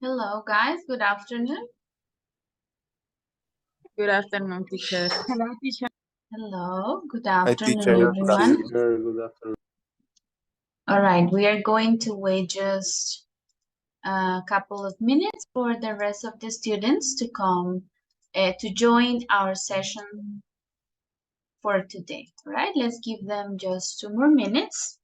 Hello, guys. Good afternoon. Good afternoon, teacher. Hello, teacher. Hello. Good Hi, afternoon, teacher. everyone. Good afternoon. All right, we are going to wait just a couple of minutes for the rest of the students to come to join our session for today. All right, let's give them just 2 more minutes.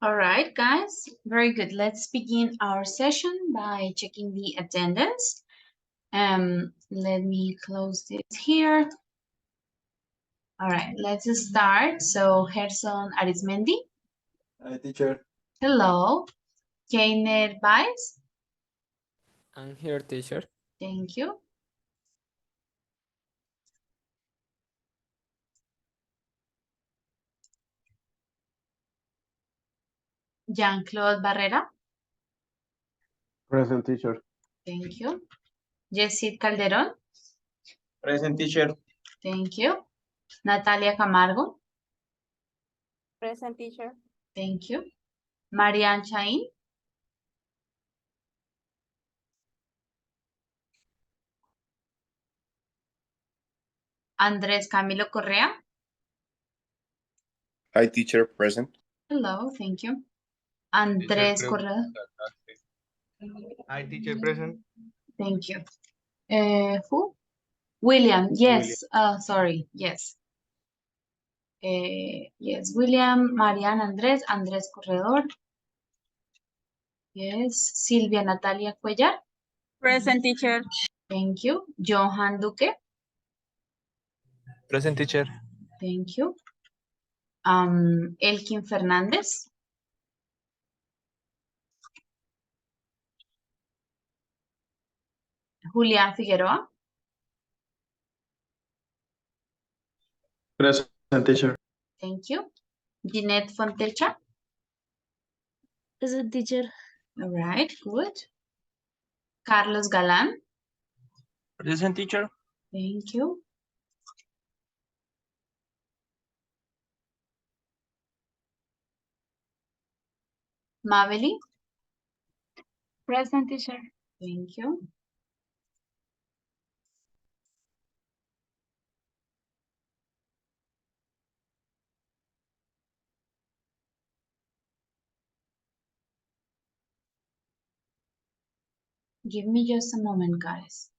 All right, guys. Very good. Let's begin our session by checking the attendance. Let me close this here. All right, let's start. So, Gerson Arismendi. Hi, teacher. Hello. Keiner Baez. I'm here, teacher. Thank you. Jean-Claude Barrera. Present, teacher. Thank you. Yesid Calderón. Present, teacher. Thank you. Natalia Camargo. Present, teacher. Thank you. Marian Chaín. Andrés Camilo Correa. Hi, teacher. Present. Hello, thank you. Andrés Correa. Hi, teacher. Present. Thank you. Who? William. Yes. Sorry. Yes. Yes. William, Marian, Andrés, Andrés Corredor. Yes. Silvia Natalia Cuellar. Present, teacher. Thank you. Johan Duque. Present, teacher. Thank you. Elkin Fernández. Julián Figueroa. Present, teacher. Thank you. Ginette Fontecha. Present, teacher. All right, good. Carlos Galán. Present, teacher. Thank you. Mabeli. Present, teacher. Thank you. Give me just a moment, guys.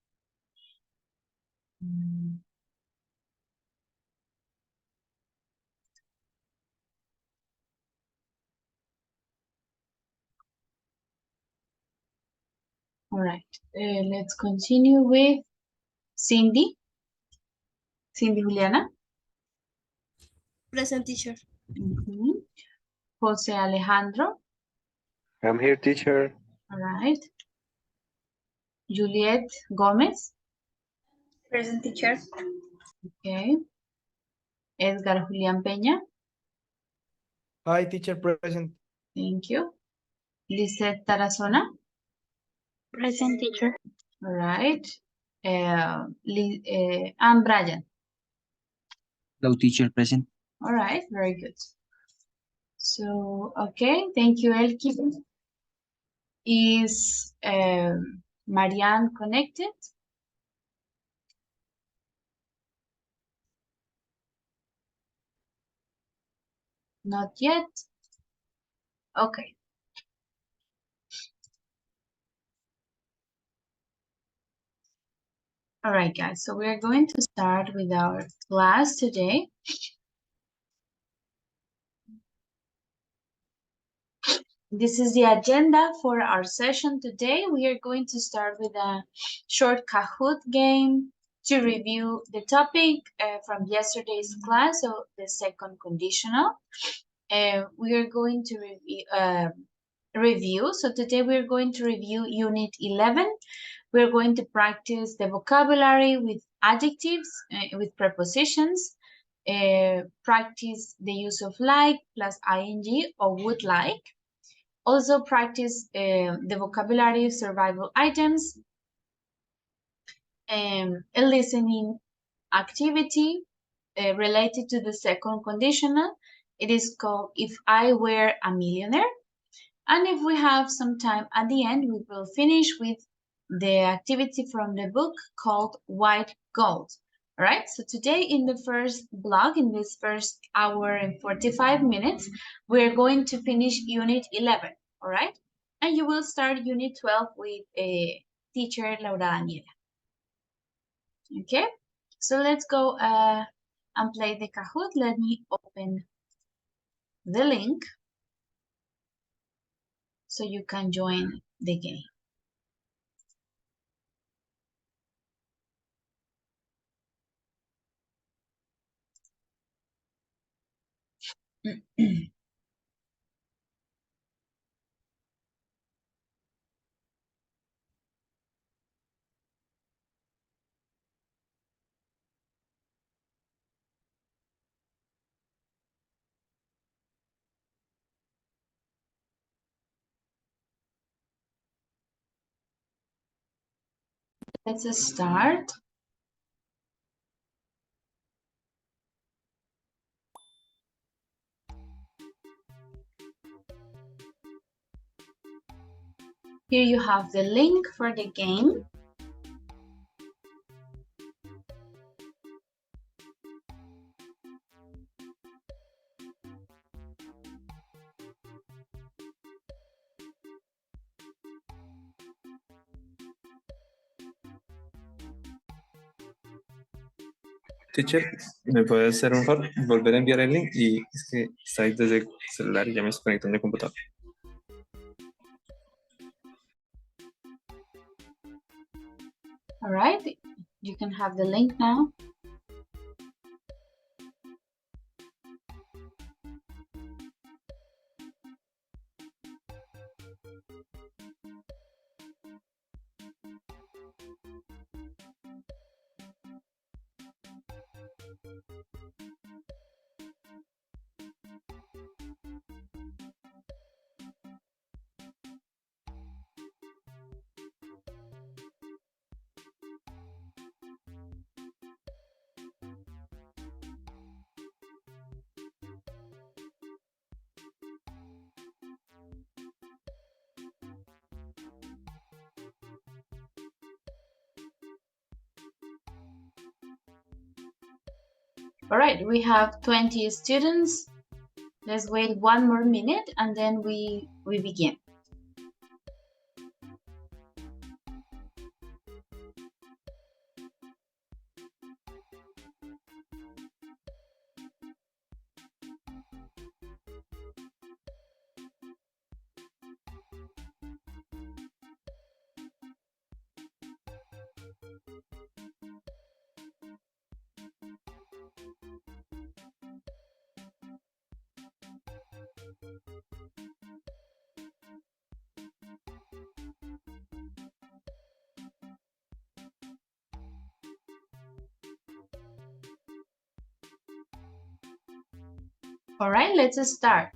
All right, let's continue with Cindy. Cindy Juliana. Present, teacher. Jose Alejandro. I'm here, teacher. All right. Juliet Gomez. Present, teacher. Okay. Edgar Julián Peña. Hi, teacher. Present. Thank you. Lizeth Tarazona. Present, teacher. All right. And Brian. Hello, teacher, present. All right, very good. So, okay, thank you, Elki. Is Marianne connected? Not yet. Okay. All right, guys. So we're going to start with our class today. This is the agenda for our session today. We are going to start with a short Kahoot game to review the topic from yesterday's class, so the second conditional. We are going to review. So today we're going to review Unit 11. We're going to practice the vocabulary with adjectives, with prepositions, practice the use of like plus ing or would like. Also practice the vocabulary of survival items, a listening activity related to the second conditional. It is called If I Were a Millionaire. And if we have some time at the end, we will finish with the activity from the book called White Gold. All right, so today in the first block, in this first hour and 45 minutes, we're going to finish Unit 11, all right? And you will start Unit 12 with teacher Laura Daniela. Okay, so let's go and play the Kahoot. Let me open the link so you can join the game. Let's start. Here you have the link for the game. Teacher, ¿me puede hacer un favor? Volver a enviar el link y es que está ahí desde el celular y ya me estoy conectando al computador. All right, you can have the link now. All right, we have 20 students. Let's wait one more minute and then we begin. All right, let's start.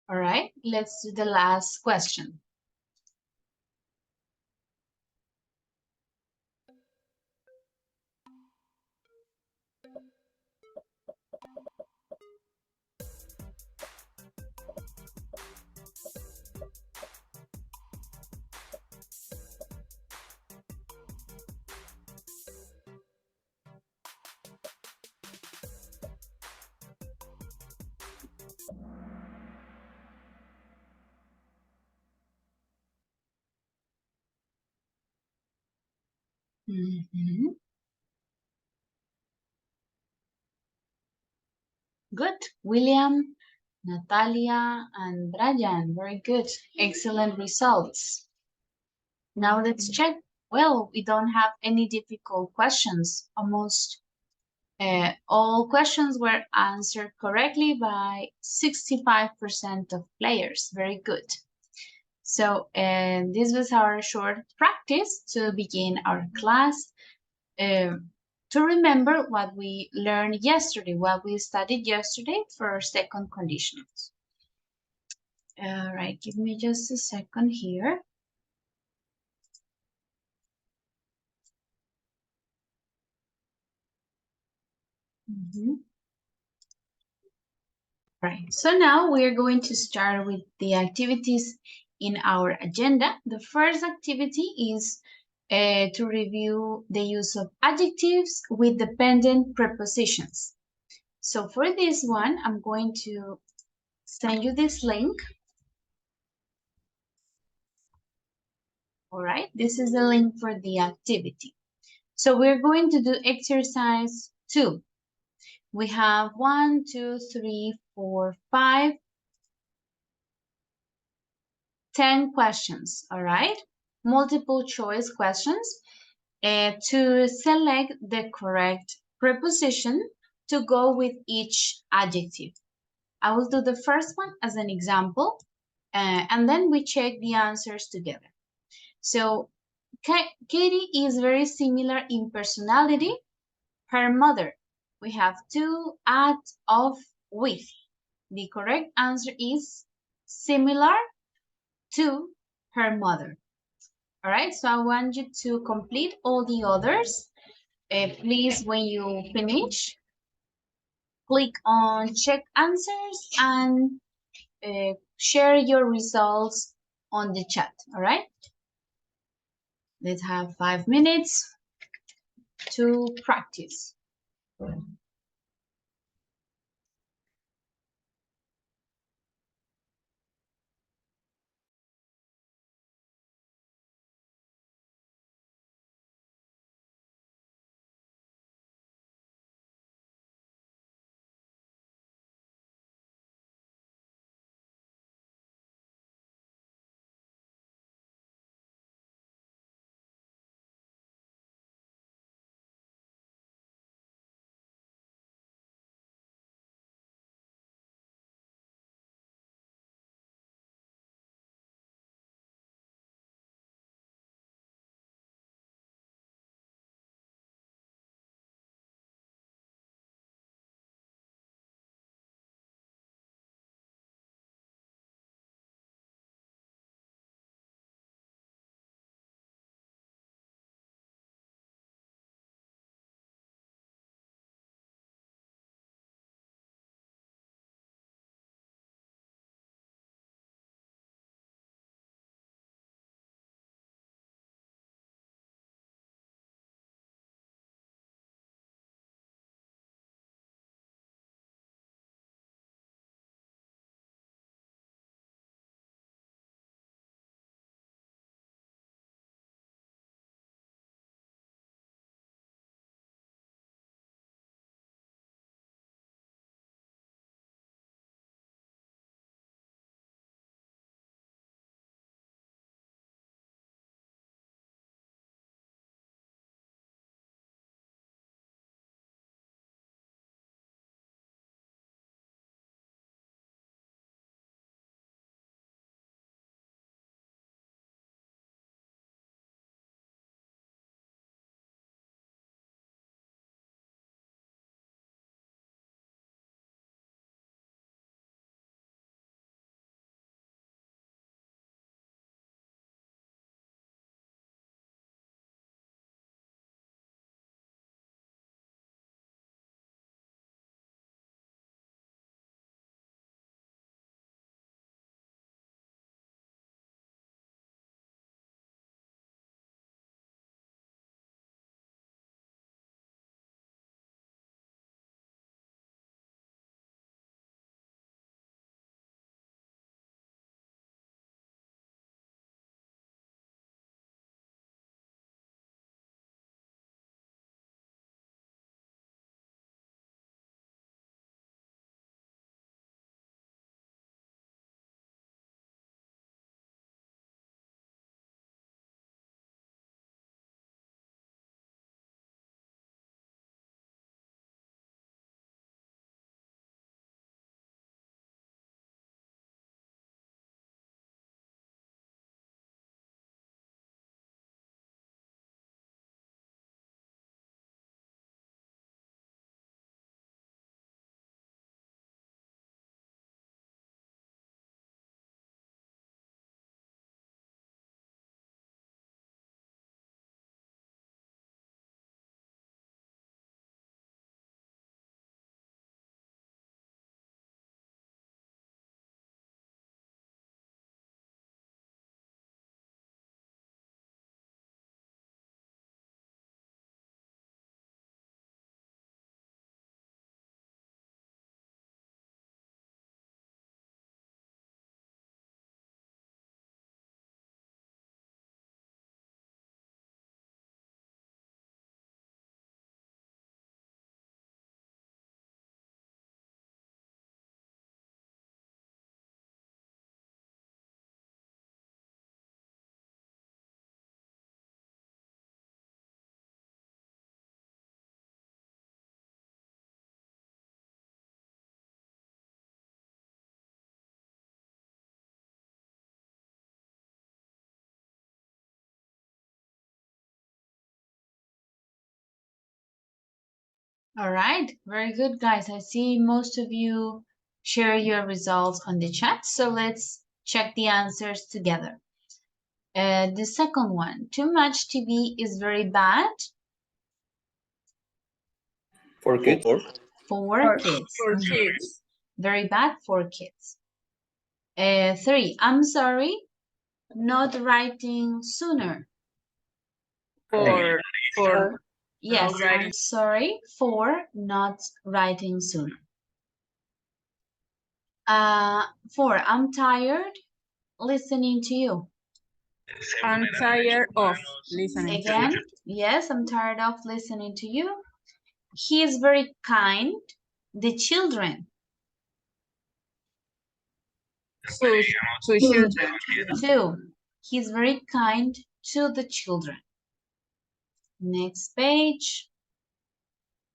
All right, let's do the last question. Mhm. Good. William, Natalia, and Brian. Very good. Excellent results. Now let's check. Well, we don't have any difficult questions. Almost all questions were answered correctly by 65% of players. Very good. So this was our short practice to begin our class. To remember what we learned yesterday, what we studied yesterday for second conditionals. All right, give me just a second here. Right, so now we are going to start with the activities in our agenda. The first activity is to review the use of adjectives with dependent prepositions. So for this one, I'm going to send you this link. All right, this is the link for the activity. So we're going to do exercise 2. We have 1, 2, 3, 4, 5, 10 questions, all right? Multiple choice questions to select the correct preposition to go with each adjective. I will do the first one as an example, and then we check the answers together. So Katie is very similar in personality. Her mother. We have to, at, of, with. The correct answer is similar to her mother. All right, so I want you to complete all the others. Please, when you finish, click on check answers and share your results on the chat, all right? Let's have 5 minutes to practice. All right, very good, guys. I see most of you share your results on the chat, so let's check the answers together. The second one, too much TV is very bad For kids. for kids. For kids. Very bad for kids. 3, I'm sorry, not writing sooner. For Yes, not writing. I'm sorry for not writing sooner. 4, I'm tired listening to you. I'm tired of listening to Again, yes, I'm tired of listening to you. He is very kind. The children. to children. 2, he's very kind to the children. Next page.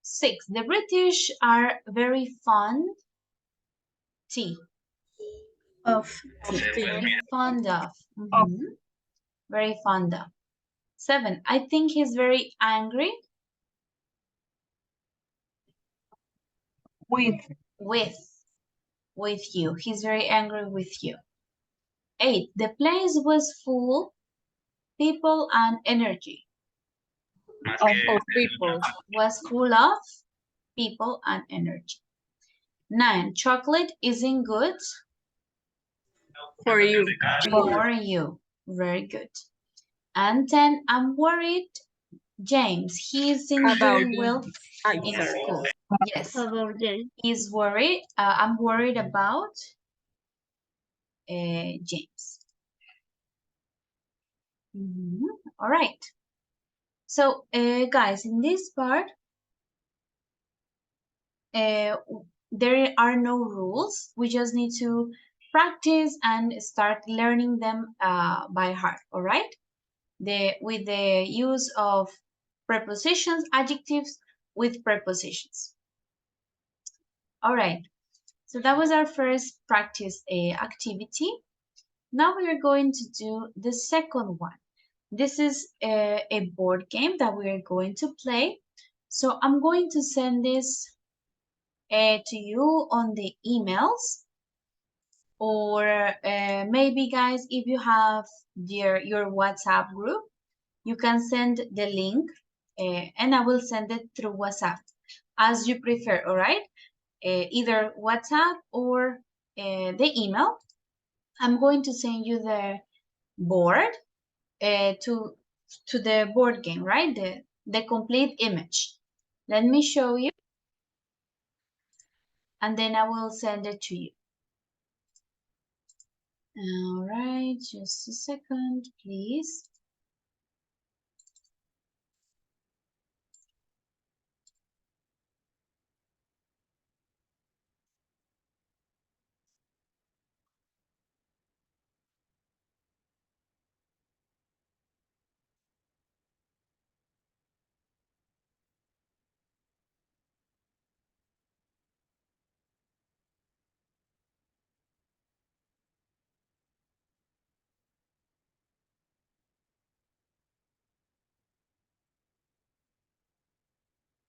6, the British are very fond tea. Of Very fond of. Very fond of. 7, I think he's very angry with you. He's very angry with you. 8, the place was full people and energy. of people. Was full of people and energy. 9, chocolate isn't good For you. for you. Very good. And 10, I'm worried James, he isn't About doing well in answer. school. Yes, About James. he's worried. I'm worried about James. All right. So, guys, in this part, there are no rules. We just need to practice and start learning them by heart. All right. With the use of prepositions, adjectives with prepositions. All right. So that was our first practice activity. Now we are going to do the second one. This is a board game that we are going to play. So I'm going to send this to you on the emails, or maybe guys, if you have your WhatsApp group, you can send the link and I will send it through WhatsApp as you prefer, all right? Either WhatsApp or the email. I'm going to send you the board to the board game, right? The complete image. Let me show you, and then I will send it to you. All right, just a second, please.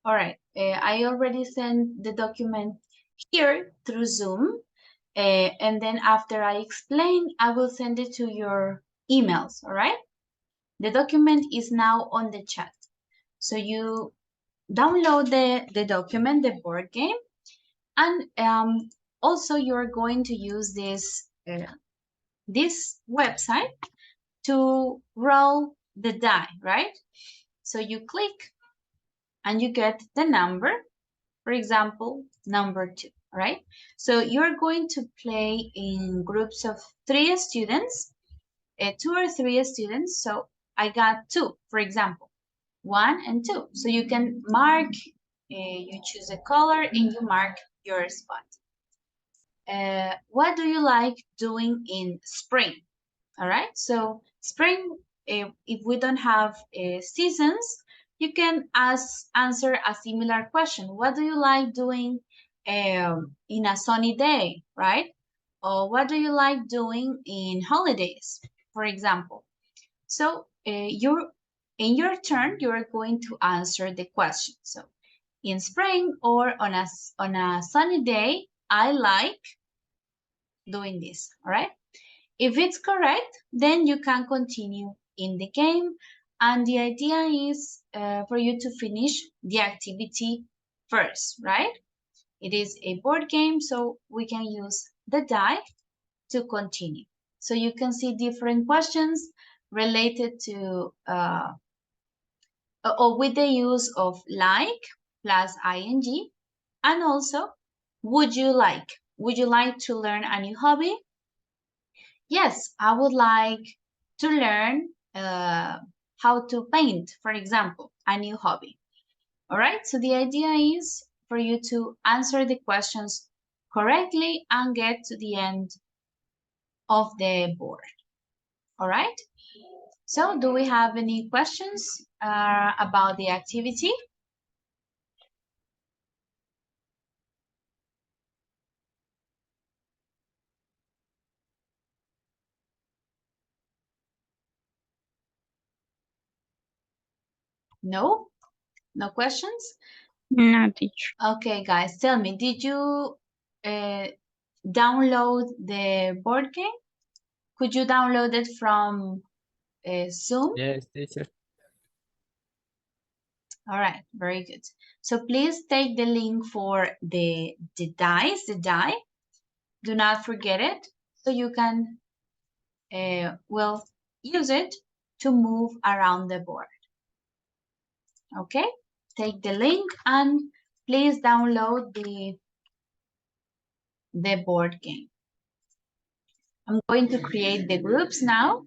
All right, I already sent the document here through Zoom, and then after I explain, I will send it to your emails, all right? The document is now on the chat. So you download the document, the board game, and also you're going to use this website to roll the die, right? So you click and you get the number, for example, number 2, right? So you're going to play in groups of 3 students, 2 or 3 students. So I got 2, for example, 1 and 2. So you can mark, you choose a color and you mark your spot. What do you like doing in spring? All right, so spring, if we don't have seasons, you can answer a similar question. What do you like doing in a sunny day, right? Or what do you like doing in holidays, for example? So in your turn, you're going to answer the question. So in spring or on a sunny day, I like doing this, all right? If it's correct, then you can continue in the game. And the idea is for you to finish the activity first, right? It is a board game, so we can use the die to continue. So you can see different questions related to or with the use of like plus ing, and also would you like? Would you like to learn a new hobby? Yes, I would like to learn how to paint, for example, a new hobby. All right, so the idea is for you to answer the questions correctly and get to the end of the board. All right, so do we have any questions about the activity? No? No questions? No, teacher. Okay, guys, tell me, did you download the board game? Could you download it from Zoom? Yes, teacher. All right, very good. So please take the link for the die. Do not forget it, so you can will use it to move around the board. Okay, take the link and please download the board game. I'm going to create the groups now.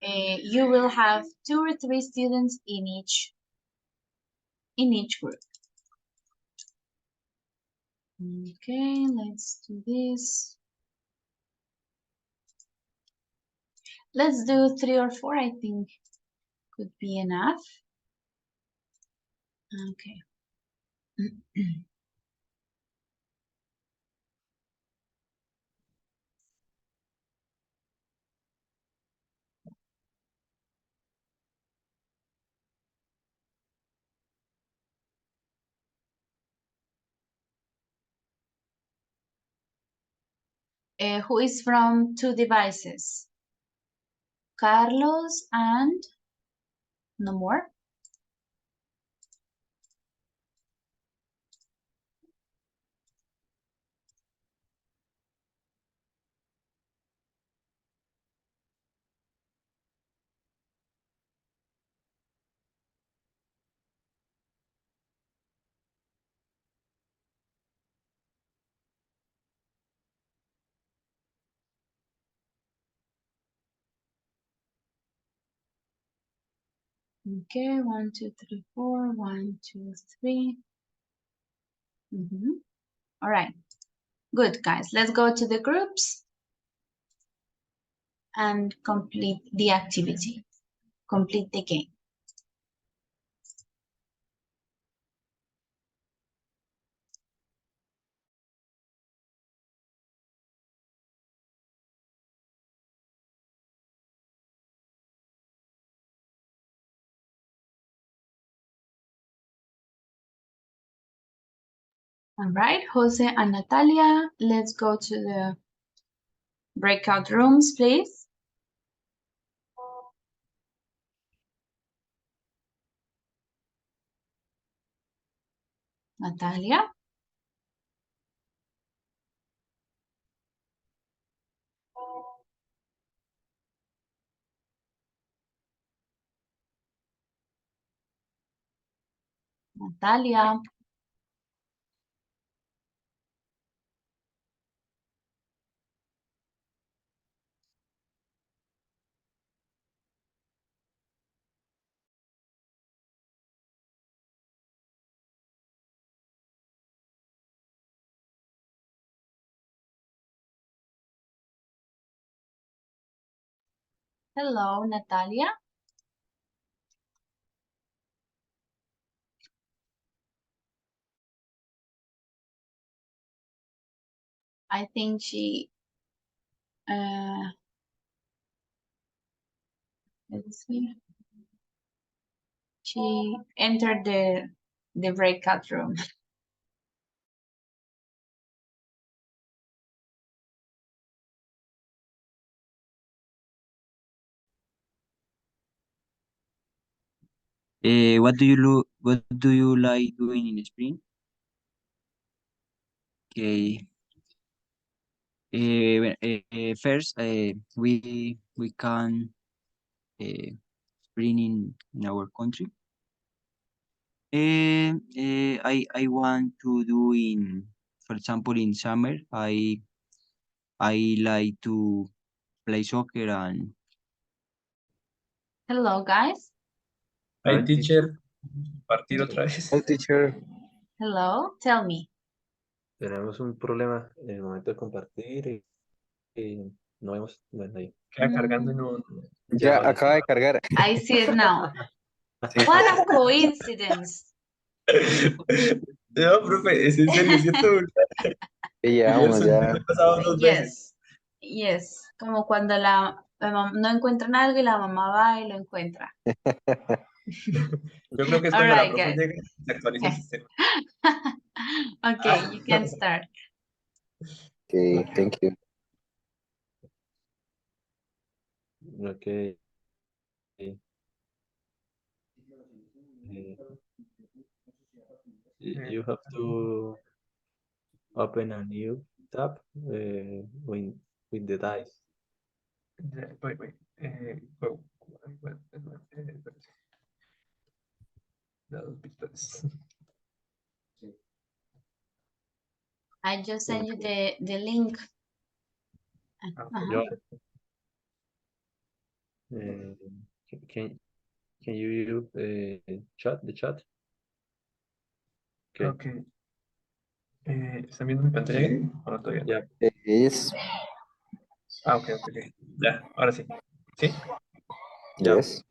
You will have 2 or 3 students in each group. Okay, let's do this. Let's do 3 or 4, I think could be enough. Okay. Who is from 2 devices? Carlos and no more? Okay, 1, 2, 3, 4. 1, 2, 3. All right. Good, guys. Let's go to the groups and complete the activity. Complete the game. All right, Jose and Natalia, let's go to the breakout rooms, please. Natalia. Natalia. Hello, Natalia. I think she, let's see. She entered the breakout room. What do you like doing in spring? Okay. First, we can spring in our country. I want to do for example, in summer, I like to play soccer and Hello, guys. Hi, teacher. Partir otra vez. Hi, teacher. Hello, tell me. Tenemos un problema en el momento de compartir y no vemos, bueno, ahí. Queda cargando y no. Ya ahora acaba de cargar. I see it now. sí. What a coincidence. No, profe, es en serio, ¿cierto? Y ya, Ayer vamos, ya. ha pasado 2 veces. Yes. Como cuando la mamá no encuentran algo y la mamá va y lo encuentra. Yo creo que es All cuando la right, profe guys. llega y se actualiza el sistema. Okay, you can start. Okay, thank you. Okay. You have to open a new tab with the dice. Wait. Go. Espérate. Dados virtuales. I just sent you the link. Yo, can you use the chat? Okay. Ok. ¿Están viendo mi pantalla ahí? ¿O no todavía? Yeah. Yes. Ok. Ya, ahora sí. ¿Sí? Yes.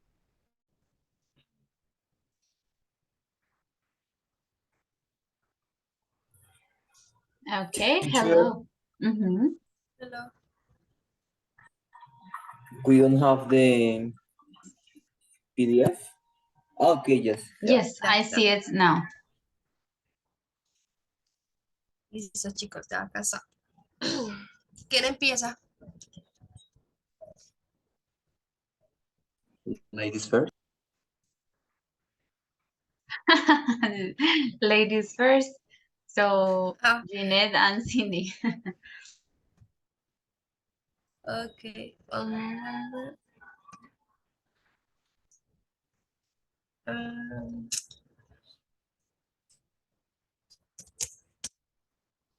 Okay, Teacher. hello. Mm-hmm. Hello. We don't have the PDF. Okay, yes. Yes, I see it now. Listo, chicos, ya acá está. ¿Quién empieza? Ladies first. Ladies first. So, Ah. Jeanette and Cindy. Ok.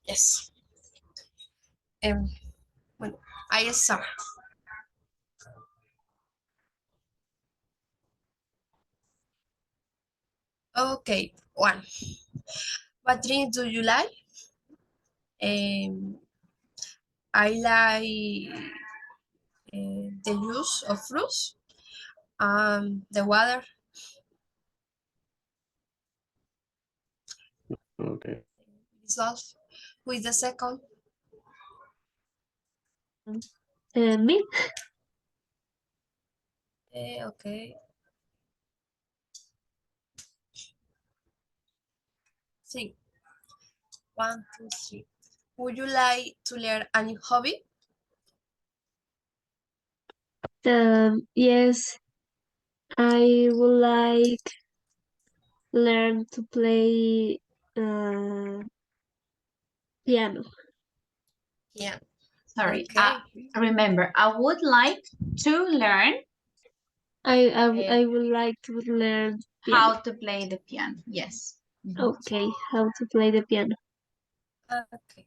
Yes. Bueno, ahí está. Okay, one. What drink do you like? I like the juice of fruits, the water. Okay. Dissolve. Who is the second? Me? Okay. Sí. 1, 2, 3. Would you like to learn a new hobby? Yes, I would like learn to play piano. Yeah. Sorry. Okay. Remember, I would like to learn I would like to learn piano. how to play the piano. Yes. Okay, how to play the piano. Okay.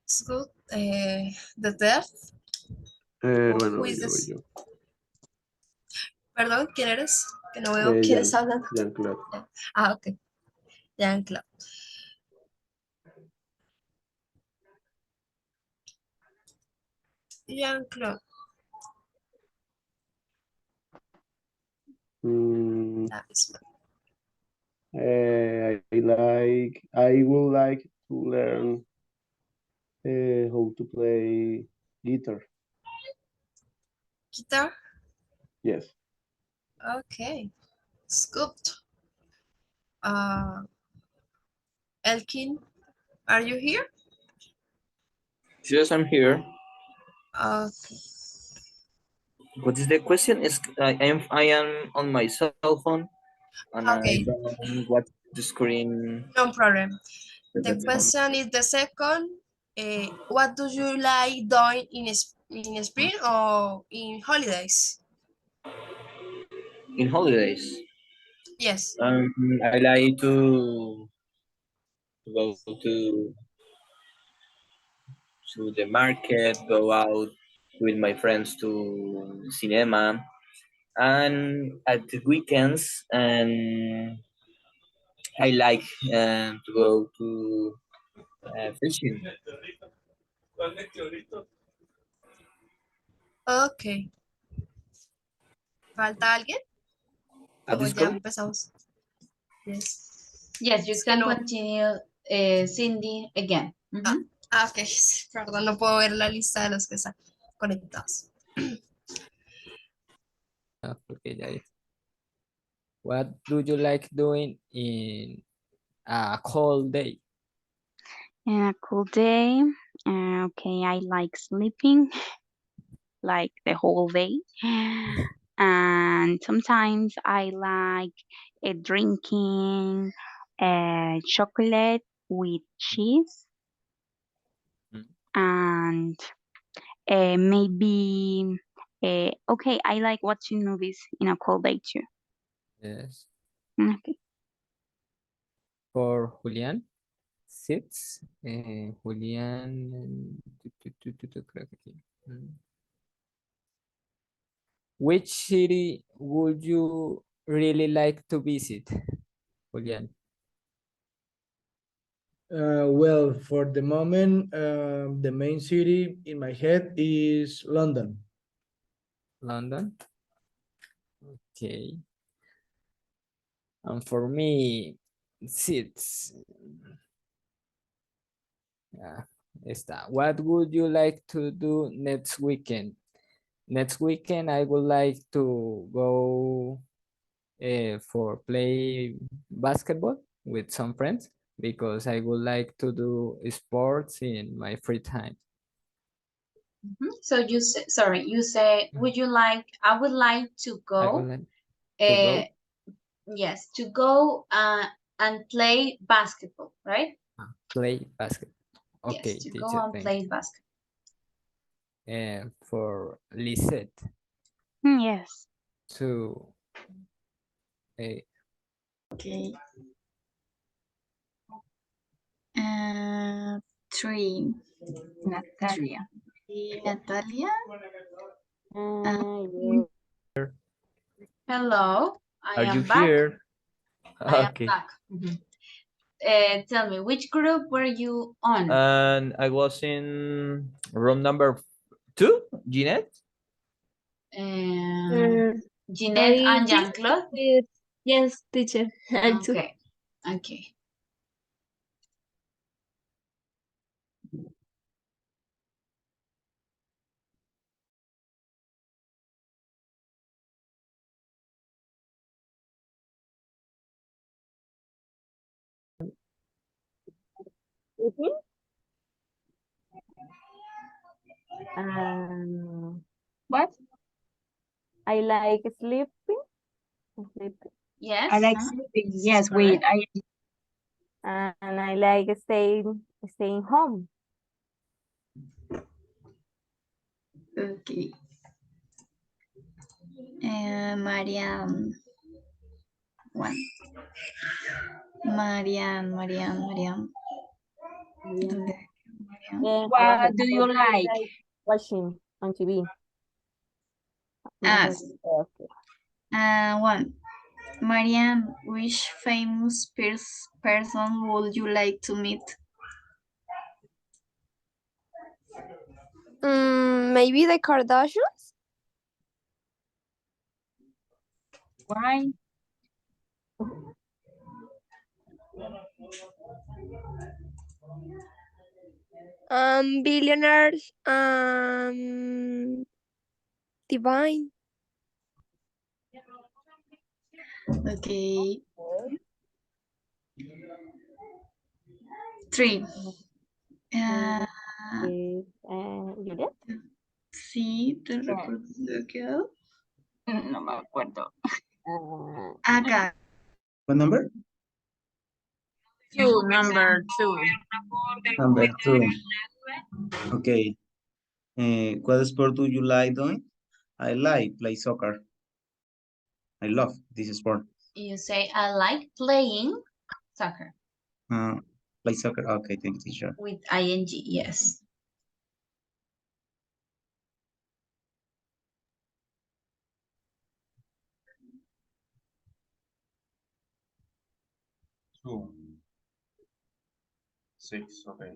It's good. The third. Bueno, Who is voy this? yo. Perdón, ¿quién eres? Que no veo quién está hablando. Jean-Claude. Ah, ok. Jean-Claude. Jean-Claude. That is I would like to learn how to play guitar. Guitar? Yes. Okay. It's good. Elkin, are you here? Yes, I'm here. Okay. What is the question? Is I am on my cell phone and I Okay, don't watch the screen. no problem. The That's fine. question is the second. What do you like doing in spring or in holidays? In holidays, Yes. I like to go to the market, go out with my friends to cinema, and at the weekends, and I like to go to fishing. Okay. ¿Falta alguien? At O this ya go? empezamos. Yes. Yes, you Es que can no. continue, Cindy, again. Mhm. Ok. Perdón, no puedo ver la lista de los que están conectados. Porque ya es. What do you like doing in a cold day? In a cool day, okay, I like sleeping like the whole day. And sometimes I like drinking chocolate with cheese Mm. and maybe okay, I like watching movies in a cold day too. Yes. Okay. For Julián, sits. Julián. Creo que aquí. Which city would you really like to visit, Julián? Well, for the moment, the main city in my head is London. London. Okay. And for me, sits. Está. What would you like to do next weekend? Next weekend, I would like to go for play basketball with some friends because I would like to do sports in my free time. So you say, sorry, you say, would you like, I would like to I would go, like to go yes, to go and play basketball, right? play basketball. Okay, Yes, to go teacher, and thank play basketball. you. And for Lisette Yes. to Okay. 3. Natalia. Natalia? Yes. Hello, I Are you am back. here? I am Okay. back. Tell me, which group were you on? And I was in room number 2, Jeanette. Jeanette I and think Jean-Claude? yes, teacher. I too. Okay, okay. What? I like sleeping. Yes. I like sleeping. Yes, wait. And I like staying home. Okay. Mariam. One. Mariam. What do you like? Watching on TV. Us. Okay. One. Mariam, which famous person would you like to meet? Maybe the Kardashians? Why? Billionaires, divine. Okay. 3. Juliet. Sí, te recuerdo lo que quedó. No me acuerdo. Acá. What number? Number 2. Number 2. Okay. What sport do you like doing? I like play soccer. I love this sport. You say, I like playing soccer. Play soccer. Okay, thank you, teacher. With ing, yes. Two. 6, okay.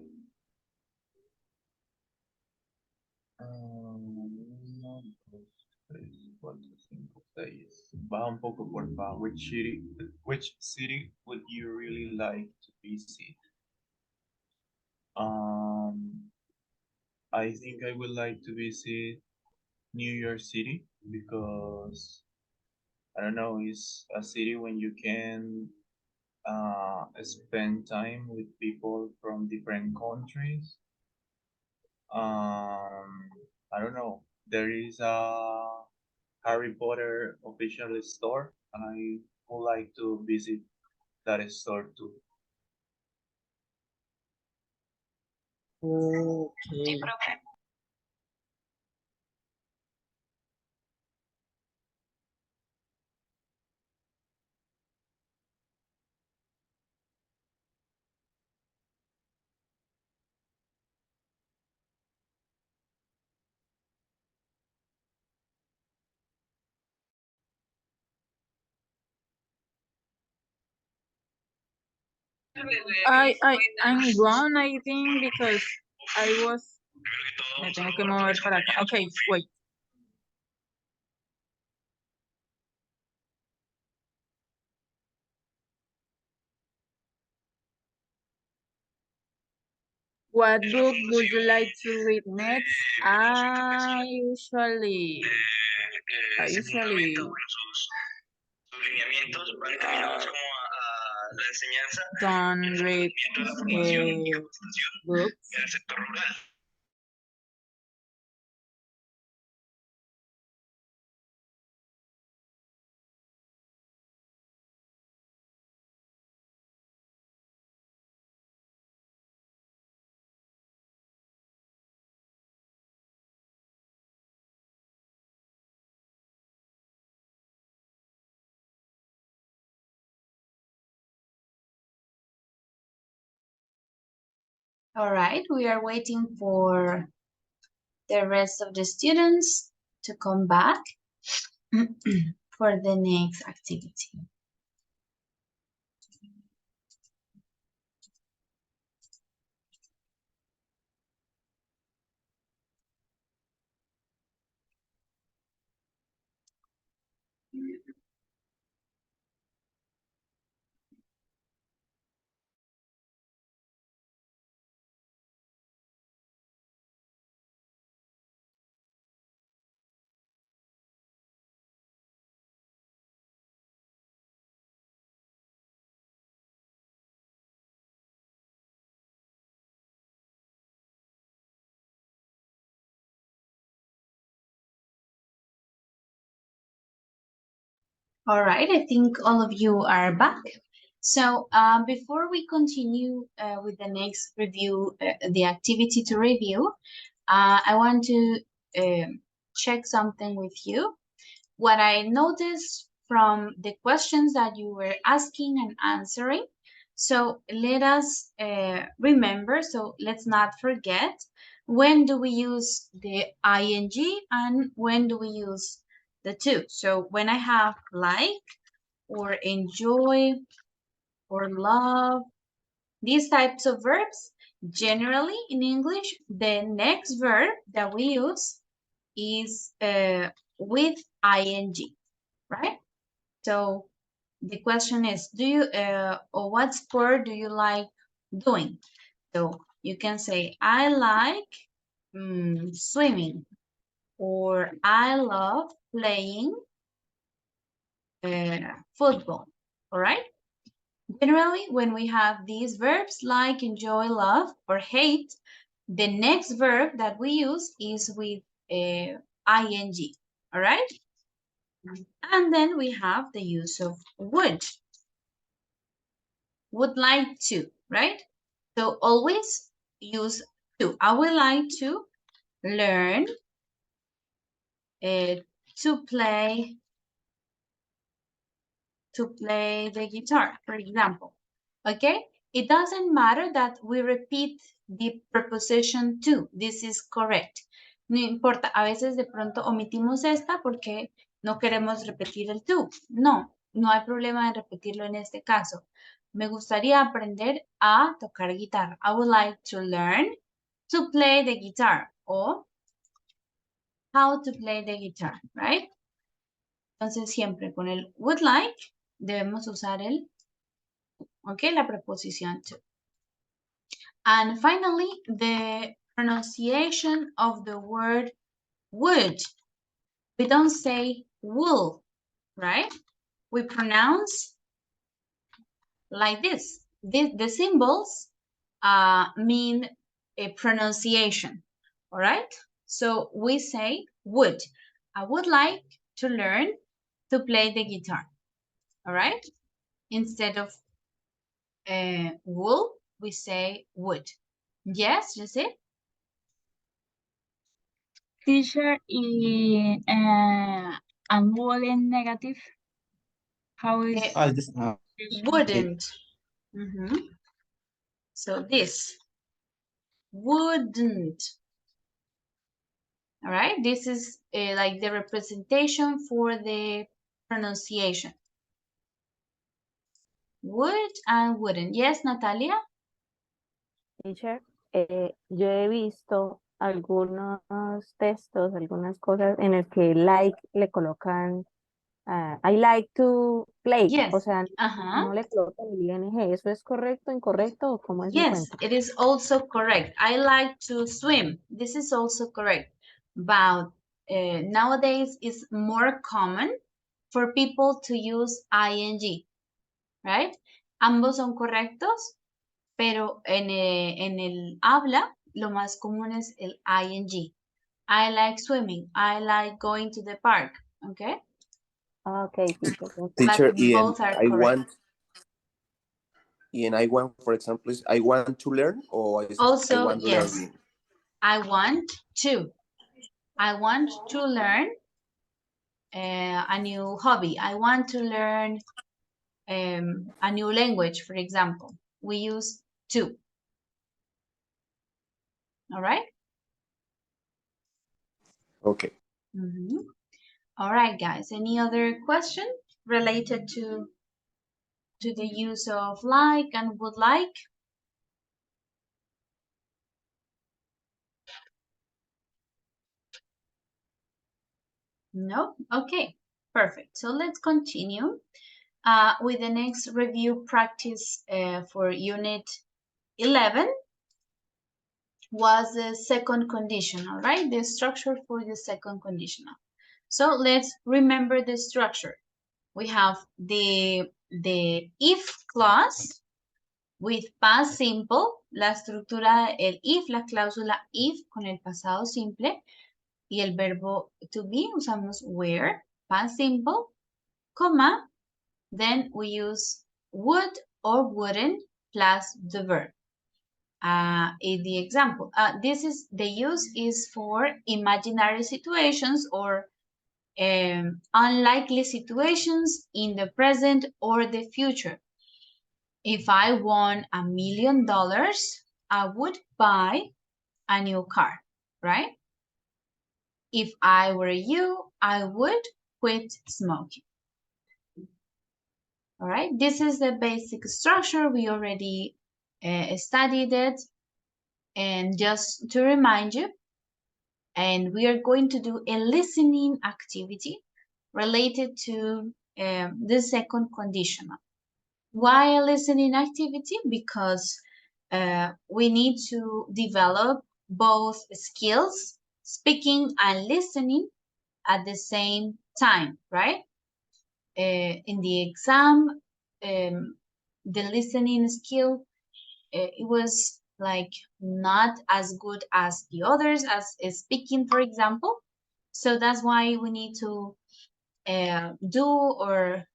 Uno, dos, tres, cuatro, cinco, seis. Baja un poco, por favor. Which city would you really like to visit? I think I would like to visit New York City because I don't know, it's a city when you can spend time with people from different countries. I don't know. There is a Harry Potter official store, and I would like to visit that store too. Okay. I'm wrong, I think, because I was. Me tengo que mover para acá. Okay, wait. What book would you like to read next? I usually don't read books. All right, we are waiting for the rest of the students to come back for the next activity. All right, I think all of you are back. So before we continue with the next review, the activity to review, I want to check something with you. What I noticed from the questions that you were asking and answering. So let us remember, so let's not forget, when do we use the ing and when do we use the to? So when I have like or enjoy or love, these types of verbs, generally in English, the next verb that we use is with ing, right? So the question is, do you or what sport do you like doing? So you can say, I like swimming, or I love playing football. All right. Generally, when we have these verbs like enjoy, love, or hate, the next verb that we use is with ing, all right? And then we have the use of would like to, right? So always use to. I would like to learn to play the guitar, for example. Okay? It doesn't matter that we repeat the preposition to. This is correct. No importa, a veces de pronto omitimos esta porque no queremos repetir el to. No, no hay problema en repetirlo en este caso. Me gustaría aprender a tocar guitarra. I would like to learn to play the guitar or how to play the guitar, right? Entonces siempre con el would like debemos usar el, ok, la preposición to. And finally, the pronunciation of the word would. We don't say wool, right? We pronounce like this. The symbols mean a pronunciation, all right? So we say would. I would like to learn to play the guitar, all right? Instead of wool, we say would. Yes, you see? Teacher, and wooden negative. How is wouldn't? So this wouldn't. All right, this is like the representation for the pronunciation. Would and wouldn't. Yes, Natalia? Teacher, yo he visto algunos textos, algunas cosas en el que like le colocan I like to play, Yes. o sea, no le colocan el ing. ¿Eso es correcto, incorrecto o cómo es el Yes, cuento? it is also correct. I like to swim. This is also correct. But nowadays it's more common for people to use ing, right? Ambos son correctos, pero en el habla lo más común es el ing. I like swimming. I like going to the park. Okay? Okay, teacher. Teacher, But both are correct. I want, for example, is I want to learn or I Also, want yes. learning. I want to. I want to learn a new hobby. I want to learn a new language, for example. We use to. All right? Okay. All right, guys. Any other question related to the use of like and would like? No? Okay, perfect. So let's continue with the next review practice for Unit 11 was the second conditional, right? The structure for the second conditional. So let's remember the structure. We have the if clause with past simple, la estructura el if, la cláusula if con el pasado simple y el verbo to be usamos were, past simple, comma, then we use would or wouldn't plus the verb. In the example, this is the use is for imaginary situations or unlikely situations in the present or the future. If I won $1 million, I would buy a new car, right? If I were you, I would quit smoking. All right, this is the basic structure. We already studied it. And just to remind you, and we are going to do a listening activity related to the second conditional. Why a listening activity? Because we need to develop both skills, speaking and listening at the same time, right? In the exam, the listening skill, it was like not as good as the others, as speaking, for example. So that's why we need to do or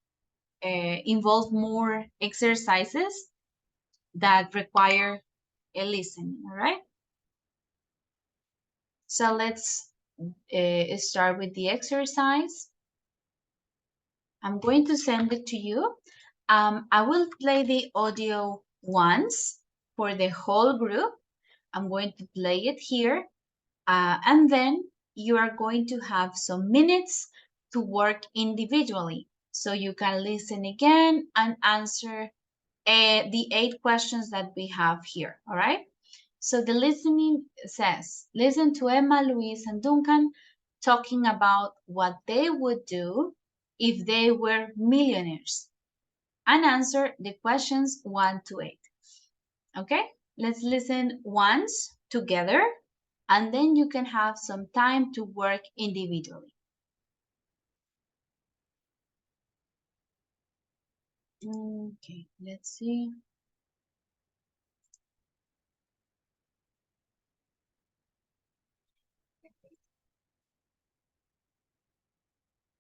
involve more exercises that require a listening, all right? So let's start with the exercise. I'm going to send it to you. I will play the audio once for the whole group. I'm going to play it here. And then you are going to have some minutes to work individually. So you can listen again and answer the 8 questions that we have here, all right? So the listening says, listen to Emma, Louise, and Duncan talking about what they would do if they were millionaires, and answer the questions 1 to 8. Okay, let's listen once together, and then you can have some time to work individually. Okay, let's see.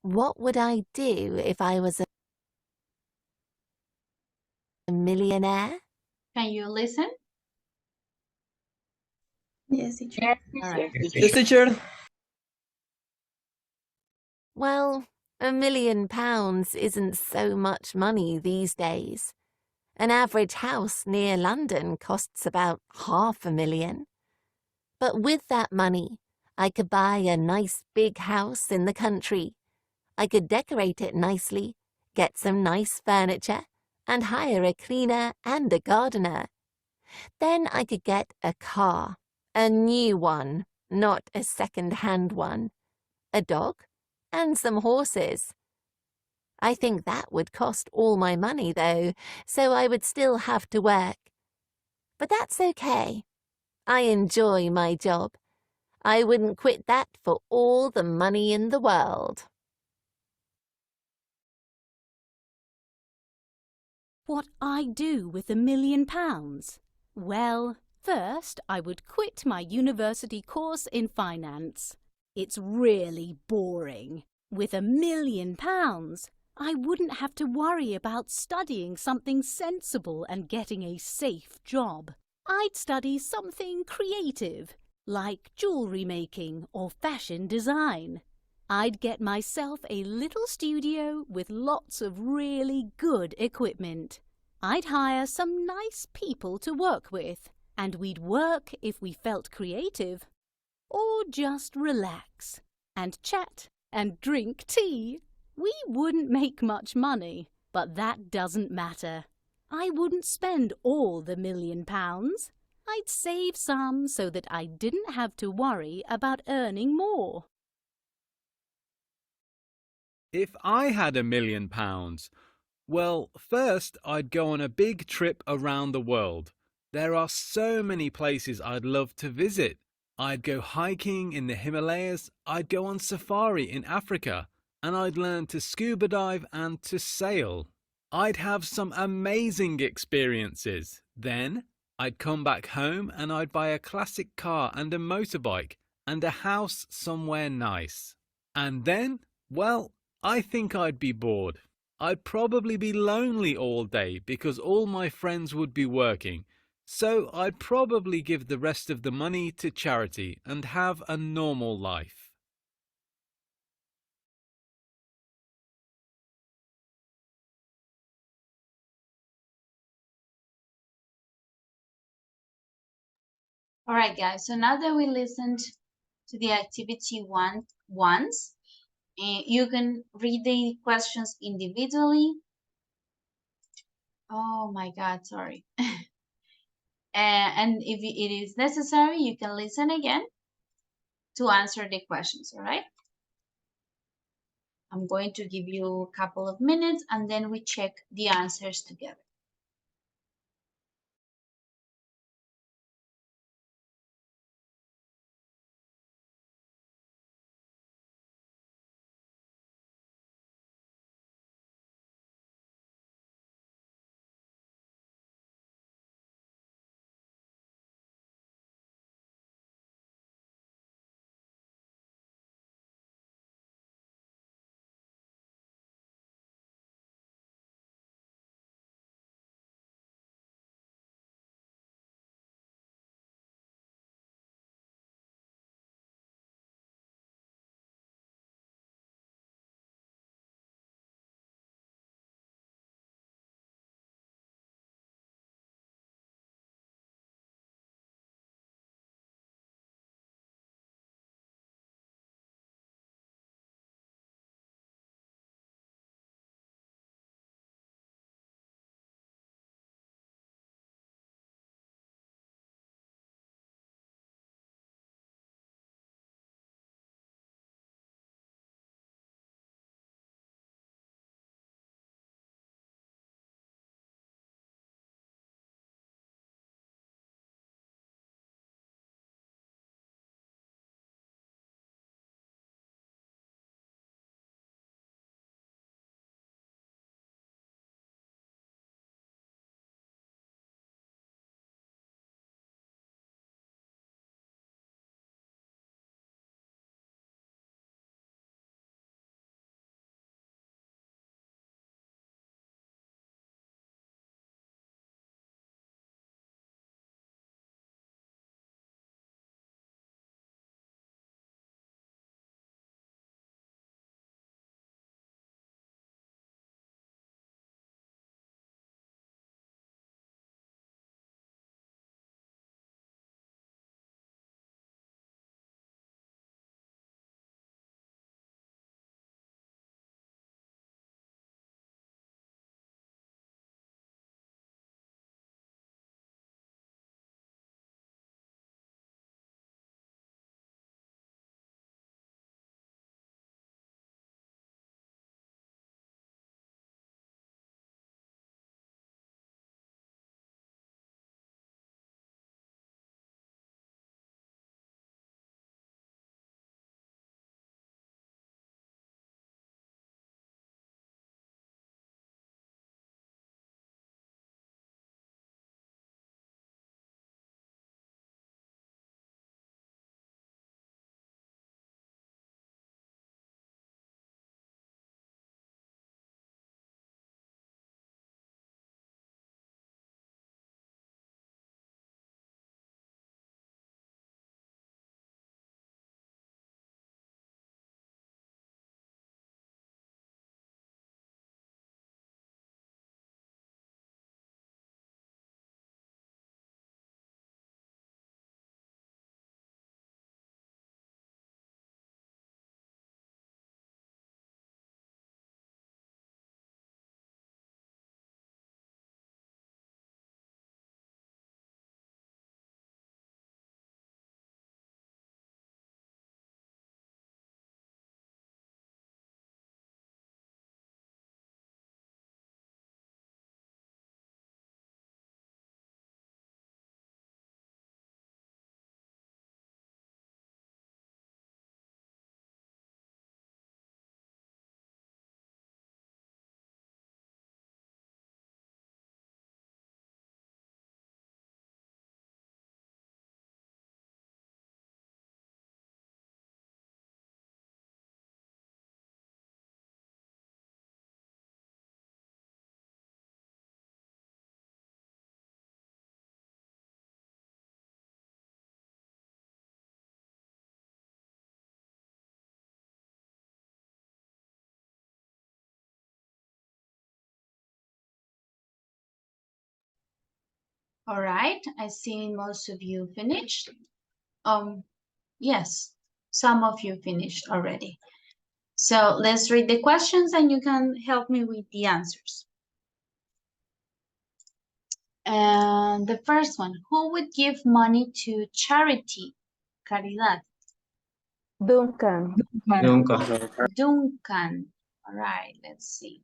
What would I do if I was a millionaire? Can you listen? Yes, teacher. All right. Yes, teacher. Well, £1 million isn't so much money these days. An average house near London costs about £500,000. But with that money, I could buy a nice big house in the country. I could decorate it nicely, get some nice furniture, and hire a cleaner and a gardener. Then I could get a car, a new one, not a second-hand one, a dog, and some horses. I think that would cost all my money, though, so I would still have to work. But that's okay. I enjoy my job. I wouldn't quit that for all the money in the world. What I do with £1 million? Well, first I would quit my university course in finance. It's really boring. With £1 million, I wouldn't have to worry about studying something sensible and getting a safe job. I'd study something creative, like jewelry making or fashion design. I'd get myself a little studio with lots of really good equipment. I'd hire some nice people to work with, and we'd work if we felt creative, or just relax and chat and drink tea. We wouldn't make much money, but that doesn't matter. I wouldn't spend all the £1 million. I'd save some so that I didn't have to worry about earning more. If I had £1 million, well, first I'd go on a big trip around the world. There are so many places I'd love to visit. I'd go hiking in the Himalayas, I'd go on safari in Africa, and I'd learn to scuba dive and to sail. I'd have some amazing experiences. Then I'd come back home and I'd buy a classic car and a motorbike and a house somewhere nice. And then, well, I think I'd be bored. I'd probably be lonely all day because all my friends would be working. So I'd probably give the rest of the money to charity and have a normal life. All right, guys. So now that we listened to the activity once, you can read the questions individually. Oh my God, sorry. And if it is necessary, you can listen again to answer the questions, all right? I'm going to give you a couple of minutes and then we check the answers together. All right, I see most of you finished. Yes, some of you finished already. So let's read the questions and you can help me with the answers. And the first one, who would give money to charity? Caridad. Duncan. Duncan. Duncan. All right, let's see.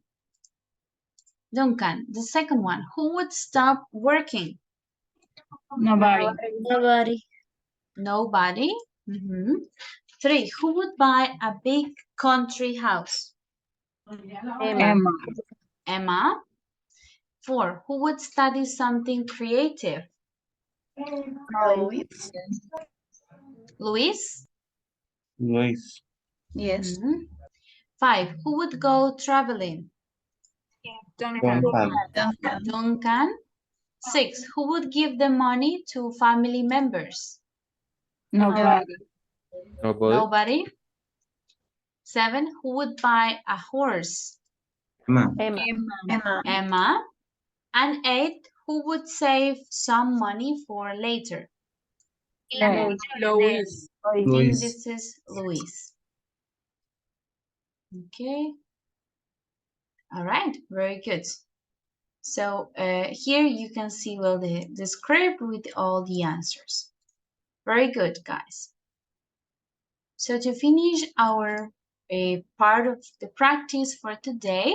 Duncan. The second one, who would stop working? Nobody. Nobody. Nobody. Mhm. 3, who would buy a big country house? Emma. Emma. 4, who would study something creative? Luis. Luis. Luis. Yes. 5, who would go traveling? Duncan. Duncan. 6, who would give the money to family members? Nobody. Nobody. Nobody. 7, who would buy a horse? Emma. Emma. And 8, who would save some money for later? Luis. And this is Luis. Okay. All right, very good. So here you can see well the script with all the answers. Very good, guys. So to finish our part of the practice for today,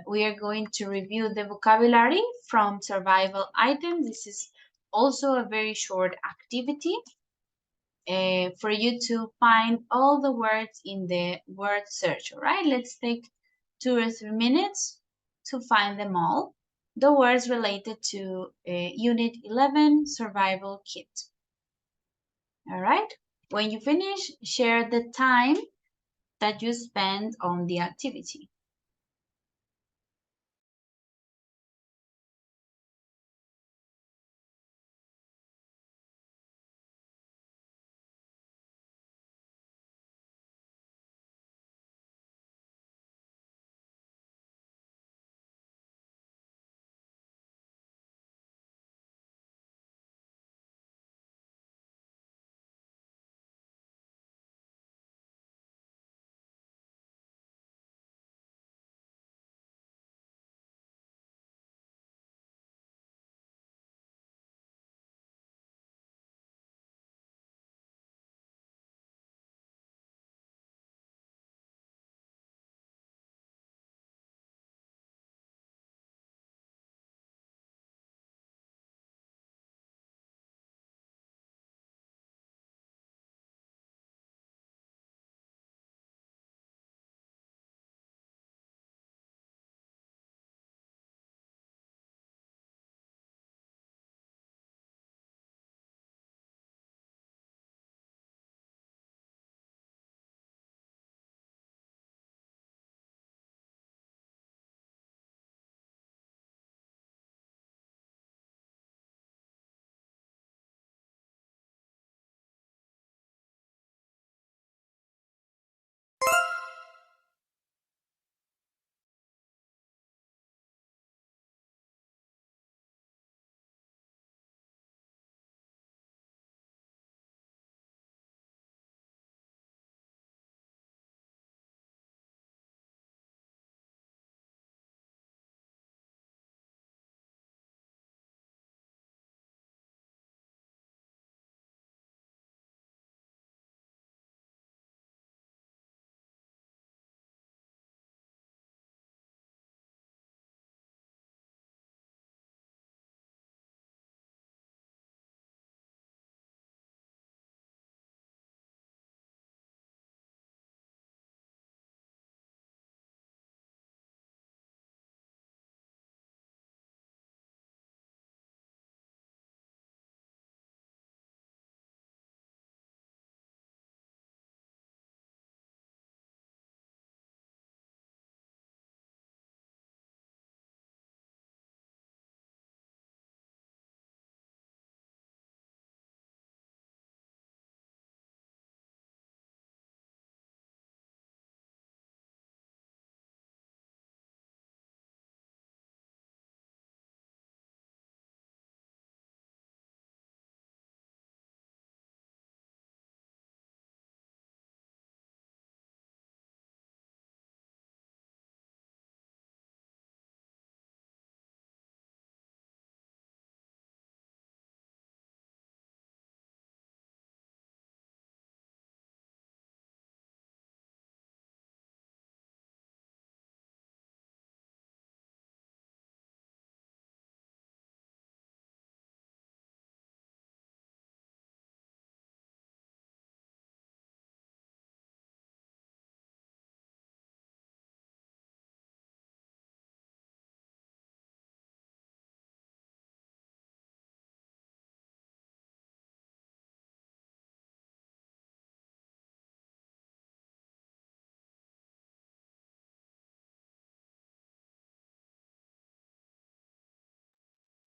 we are going to review the vocabulary from survival items. This is also a very short activity for you to find all the words in the word search. All right, let's take 2 or 3 minutes to find them all. The words related to Unit 11 Survival Kit. All right, when you finish, share the time that you spent on the activity.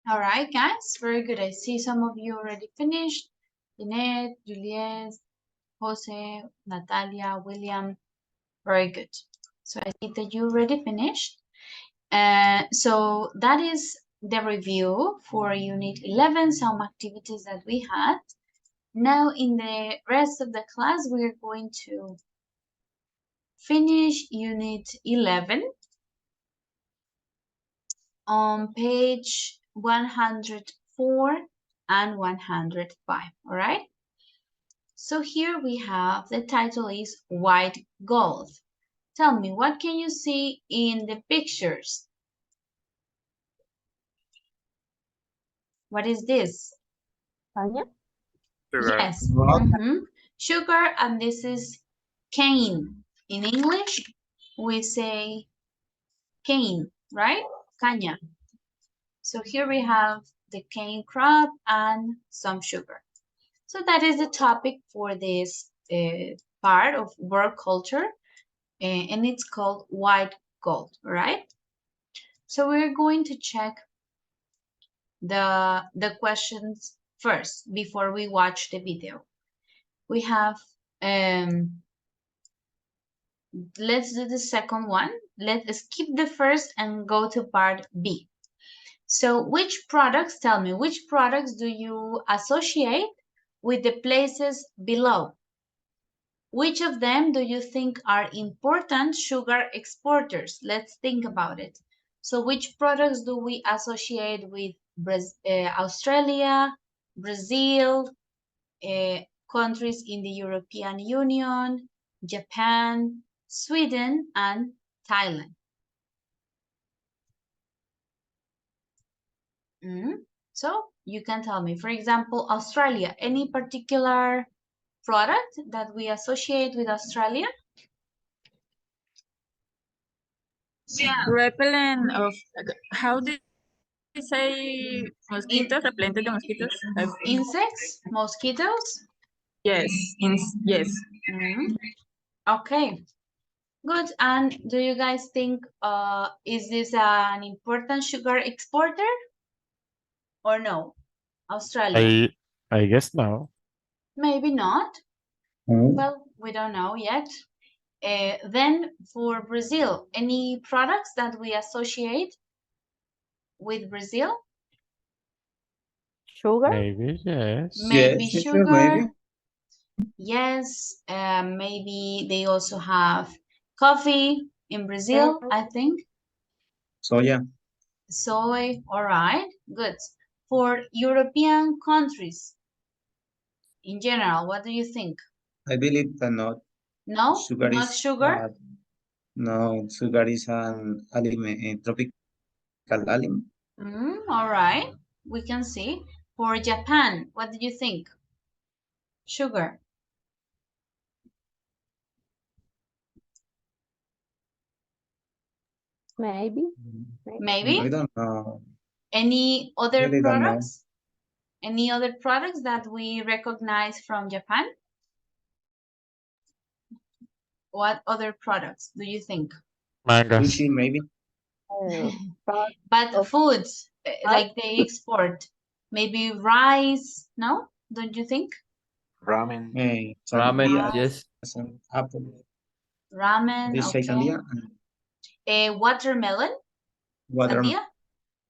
All right, guys, very good. I see some of you already finished. Jeanette, Juliet, Jose, Natalia, William. Very good. So I see that you already finished. So that is the review for Unit 11, some activities that we had. Now in the rest of the class, we're going to finish Unit 11 on page 104 and 105, all right? So here we have, the title is White Gold. Tell me, what can you see in the pictures? What is this? Caña? Yes. Sugar, and this is cane. In English, we say cane, right? Caña. So here we have the cane crop and some sugar. So that is the topic for this part of work culture, and it's called white gold, right? So we're going to check the questions first before we watch the video. We have, let's do the second one. Let's skip the first and go to part B. So which products, tell me, which products do you associate with the places below? Which of them do you think are important sugar exporters? Let's think about it. So which products do we associate with Australia, Brazil, countries in the European Union, Japan, Sweden, and Thailand? So you can tell me, for example, Australia, any particular product that we associate with Australia? Repellent of, how do you say mosquitoes? Repellentes de mosquitos? Insects? Mosquitoes? Yes, yes. Okay, good. And do you guys think, is this an important sugar exporter or no? Australia? I guess no. Maybe not. Well, we don't know yet. Then for Brazil, any products that we associate with Brazil? Sugar? Maybe yes. Maybe Yes, sugar. maybe. Yes, maybe they also have coffee in Brazil, I think. Soya. Soy, all right, good. For European countries in general, what do you think? I believe that not. No, Sugar not is sugar? no, sugar is an aliment, a tropical aliment. All right, we can see. For Japan, what do you think? Sugar. Maybe. Maybe? I don't know. Any other Really don't know. products? Any other products that we recognize from Japan? What other products do you think? Mangoes. Sushi, maybe. But foods, like they export, maybe rice, no? Don't you think? Ramen. Ramen, Ah. yes. Some apple. Ramen, They say okay. sandia. Watermelon? Sandia?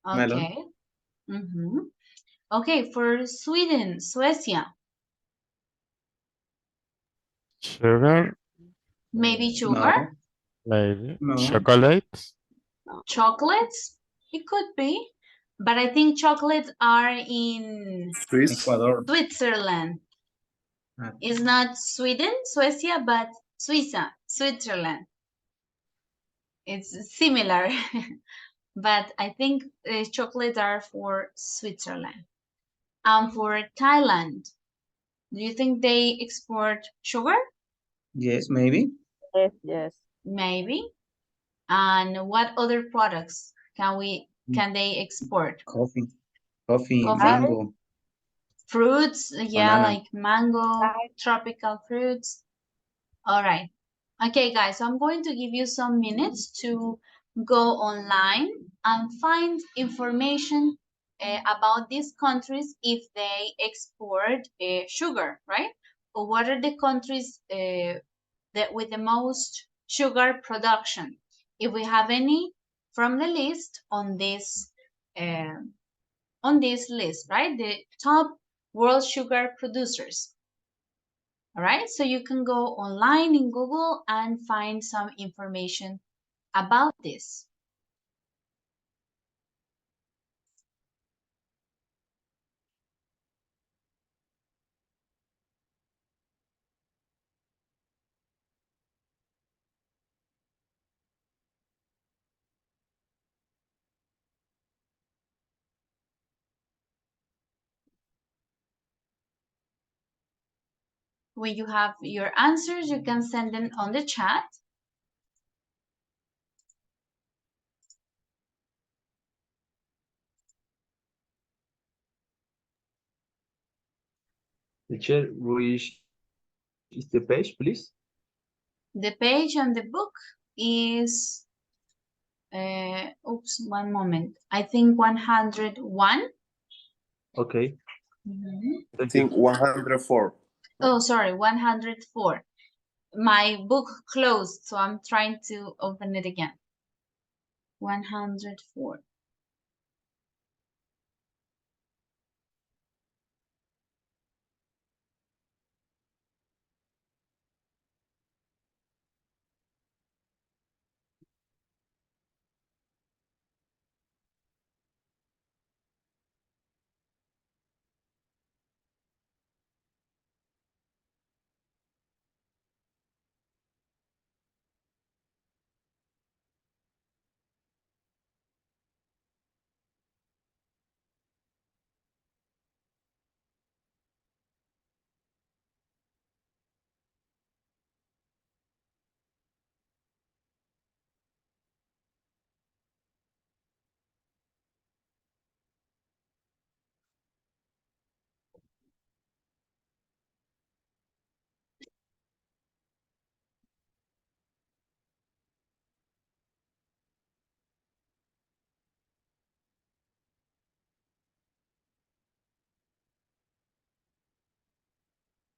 Watermelon. Okay. Okay, for Sweden, Suecia, Sugar? maybe sugar? No. Maybe. No. Chocolate? Chocolates? It could be. But I think chocolates are in Ecuador. Switzerland. It's not Sweden, Suecia, but Suiza, Switzerland. It's similar. But I think chocolates are for Switzerland. And for Thailand, do you think they export sugar? Yes, maybe. Yes. Maybe. And what other products can they export? Coffee, Coffee? mango. Fruits, yeah, Banana. like mango, tropical fruits. All right. Okay, guys, so I'm going to give you some minutes to go online and find information about these countries if they export sugar, right? Or what are the countries that with the most sugar production? If we have any from the list on this list, right? The top world sugar producers. All right, so you can go online in Google and find some information about this. When you have your answers, you can send them on the chat. Teacher, which is the page, please? The page on the book is, oops, one moment. I think 101. Okay. I think 104. Oh, sorry, 104. My book closed, so I'm trying to open it again. 104.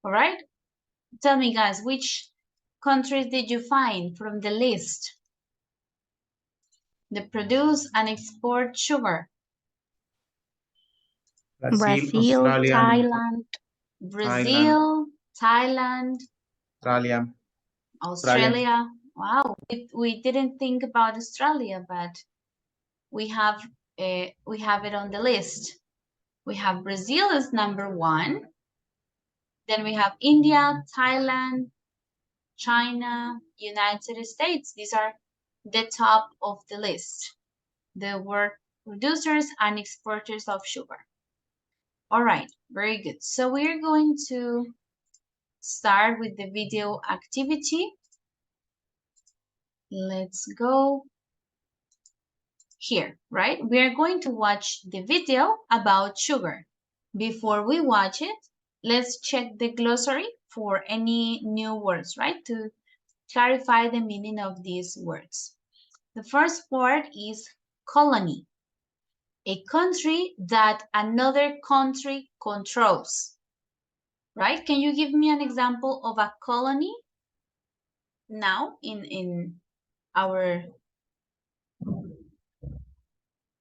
All right. Tell me, guys, which countries did you find from the list that produce and export sugar? Brazil, Australia, Thailand. Brazil, Thailand, Australia. Australia. Wow, we didn't think about Australia, but we have it on the list. We have Brazil as number 1. Then we have India, Thailand, China, United States. These are the top of the list. The world producers and exporters of sugar. All right, very good. So we're going to start with the video activity. Let's go here, right? We are going to watch the video about sugar. Before we watch it, let's check the glossary for any new words, right? To clarify the meaning of these words. The first word is colony, a country that another country controls, right? Can you give me an example of a colony now in our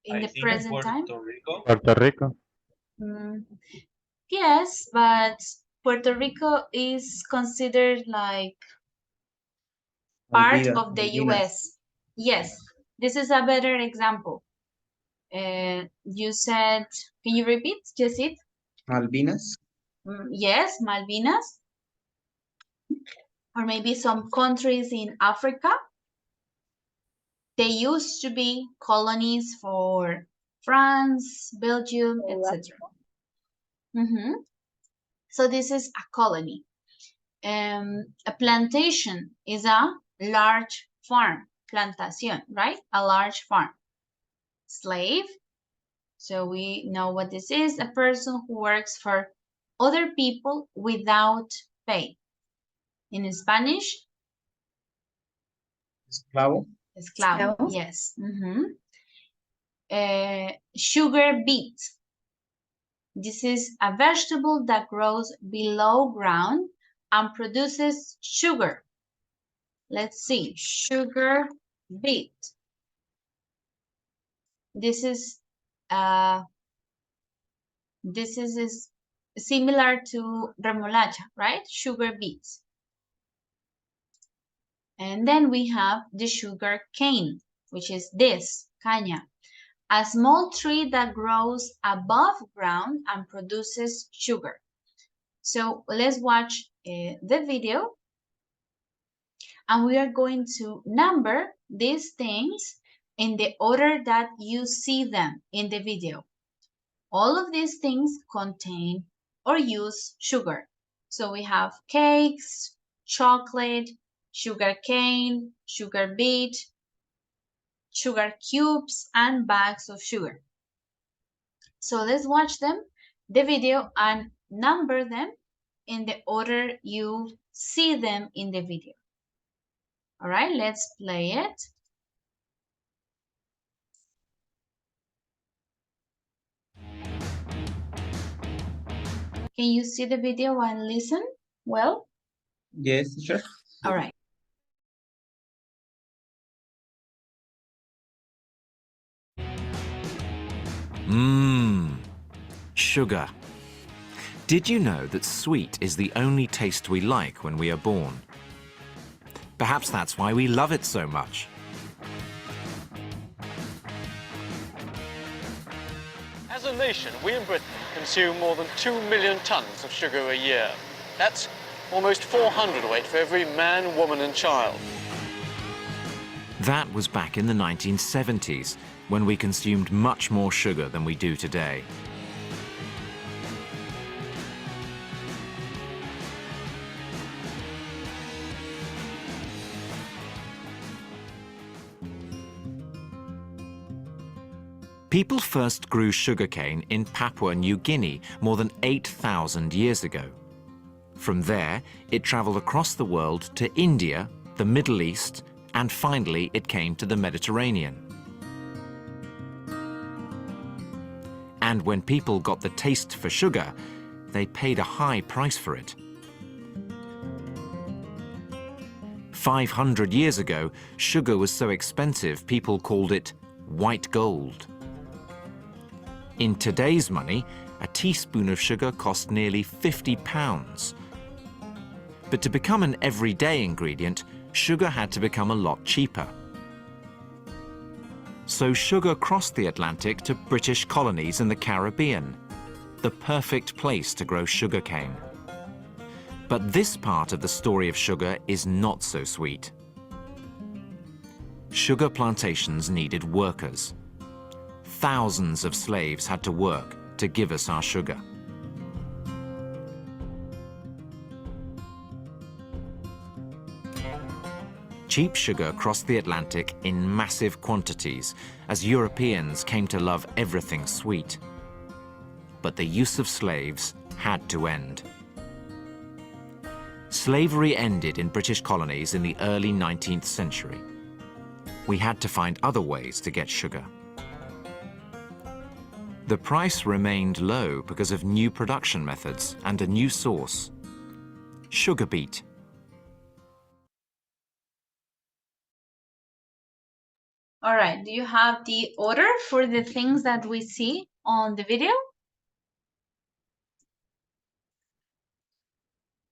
in the present time? Puerto Rico. Yes, but Puerto Rico is considered like part of the US. Yes, this is a better example. You said, can you repeat, Jessit? Malvinas. Yes, Malvinas. Or maybe some countries in Africa. They used to be colonies for France, Belgium, etc. So this is a colony. A plantation is a large farm. Plantación, right? A large farm. Slave. So we know what this is. A person who works for other people without pay. In Spanish? Esclavo. Esclavo, yes. sugar beet. This is a vegetable that grows below ground and produces sugar. Let's see, sugar beet. This is similar to remolacha, right? Sugar beets. And then we have the sugar cane, which is this, caña, a small tree that grows above ground and produces sugar. So let's watch the video, and we are going to number these things in the order that you see them in the video. All of these things contain or use sugar. So we have cakes, chocolate, sugar cane, sugar beet, sugar cubes, and bags of sugar. So let's watch them, the video, and number them in the order you see them in the video. All right, let's play it. Can you see the video and listen well? Yes, teacher. All right. Sugar. Did you know that sweet is the only taste we like when we are born? Perhaps that's why we love it so much. As a nation, we in Britain consume more than 2 million tonnes of sugar a year. That's almost 400 weight for every man, woman and child. That was back in the 1970s, when we consumed much more sugar than we do today. People first grew sugarcane in Papua New Guinea more than 8,000 years ago. From there, it traveled across the world to India, the Middle East, and finally it came to the Mediterranean. And when people got the taste for sugar, they paid a high price for it. 500 years ago, sugar was so expensive people called it white gold. In today's money, a teaspoon of sugar cost nearly £50. But to become an everyday ingredient, sugar had to become a lot cheaper. So sugar crossed the Atlantic to British colonies in the Caribbean, the perfect place to grow sugarcane. But this part of the story of sugar is not so sweet. Sugar plantations needed workers. Thousands of slaves had to work to give us our sugar. Cheap sugar crossed the Atlantic in massive quantities as Europeans came to love everything sweet. But the use of slaves had to end. Slavery ended in British colonies in the early 19th century. We had to find other ways to get sugar. The price remained low because of new production methods and a new source: sugar beet. All right, do you have the order for the things that we see on the video?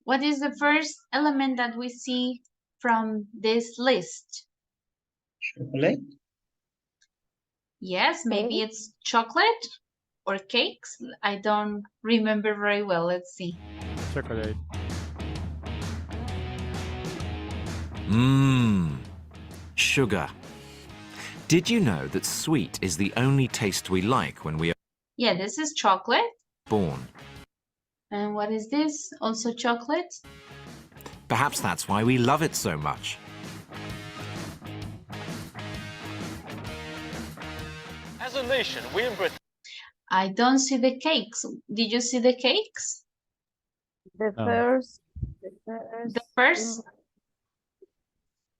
What is the first element that we see from this list? Chocolate. Yes, maybe it's chocolate or cakes. I don't remember very well. Let's see. Chocolate. Sugar. Did you know that sweet is the only taste we like when we are Yeah, this is chocolate. born? And what is this? Also chocolate? Perhaps that's why we love it so much. As a nation, we in Britain... I don't see the cakes. Did you see the cakes? The first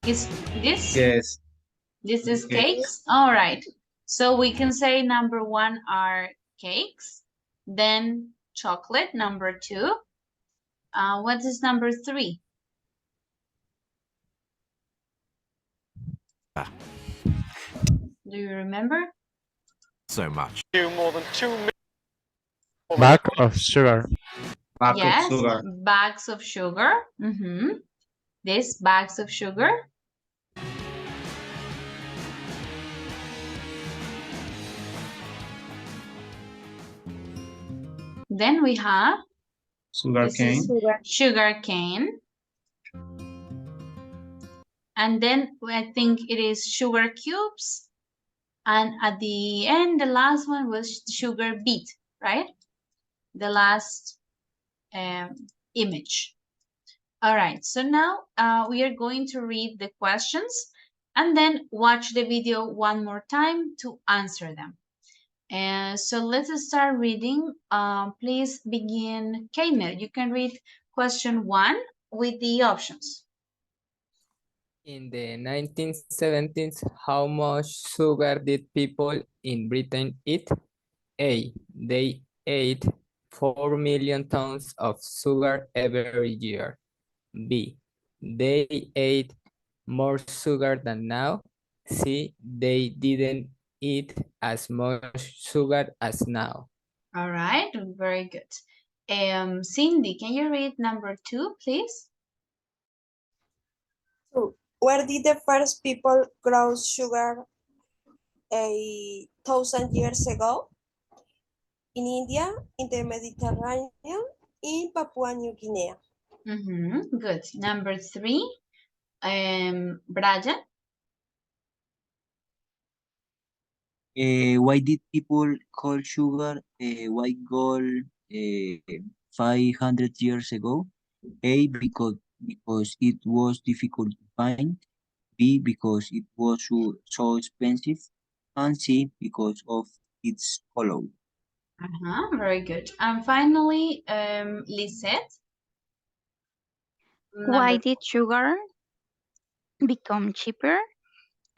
is this? Yes. This is Yes. cakes? All right. So we can say number 1 are cakes, then chocolate, number 2. What is number 3? Do you remember? So much. More than 2 million. Bag of sugar. Yes, bags of sugar. These bags of sugar. Then we have Sugar cane. Sugar cane. And then I think it is sugar cubes. And at the end, the last one was sugar beet, right? The last image. All right, so now we are going to read the questions and then watch the video one more time to answer them. So let's start reading. Please begin. Kaimel, you can read question 1 with the options. In the 1970s, how much sugar did people in Britain eat? A. They ate 4 million tons of sugar every year. B. They ate more sugar than now. C. They didn't eat as much sugar as now. All right, very good. Cindy, can you read number 2, please? So, where did the first people grow sugar 1,000 years ago? In India, in the Mediterranean, in Papua New Guinea. Good. Number 3, Brian. Why did people call sugar white gold 500 years ago? A, because it was difficult to find. B, because it was so expensive. And C, because of its color. Very good. And finally, Lisette. Why did sugar become cheaper?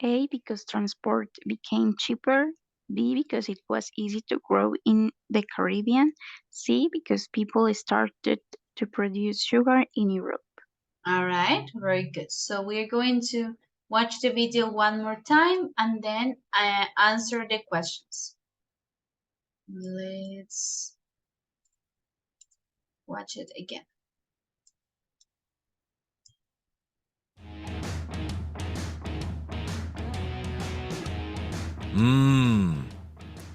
A, because transport became cheaper. B, because it was easy to grow in the Caribbean. C, because people started to produce sugar in Europe. All right, very good. So we're going to watch the video one more time and then answer the questions. Let's watch it again.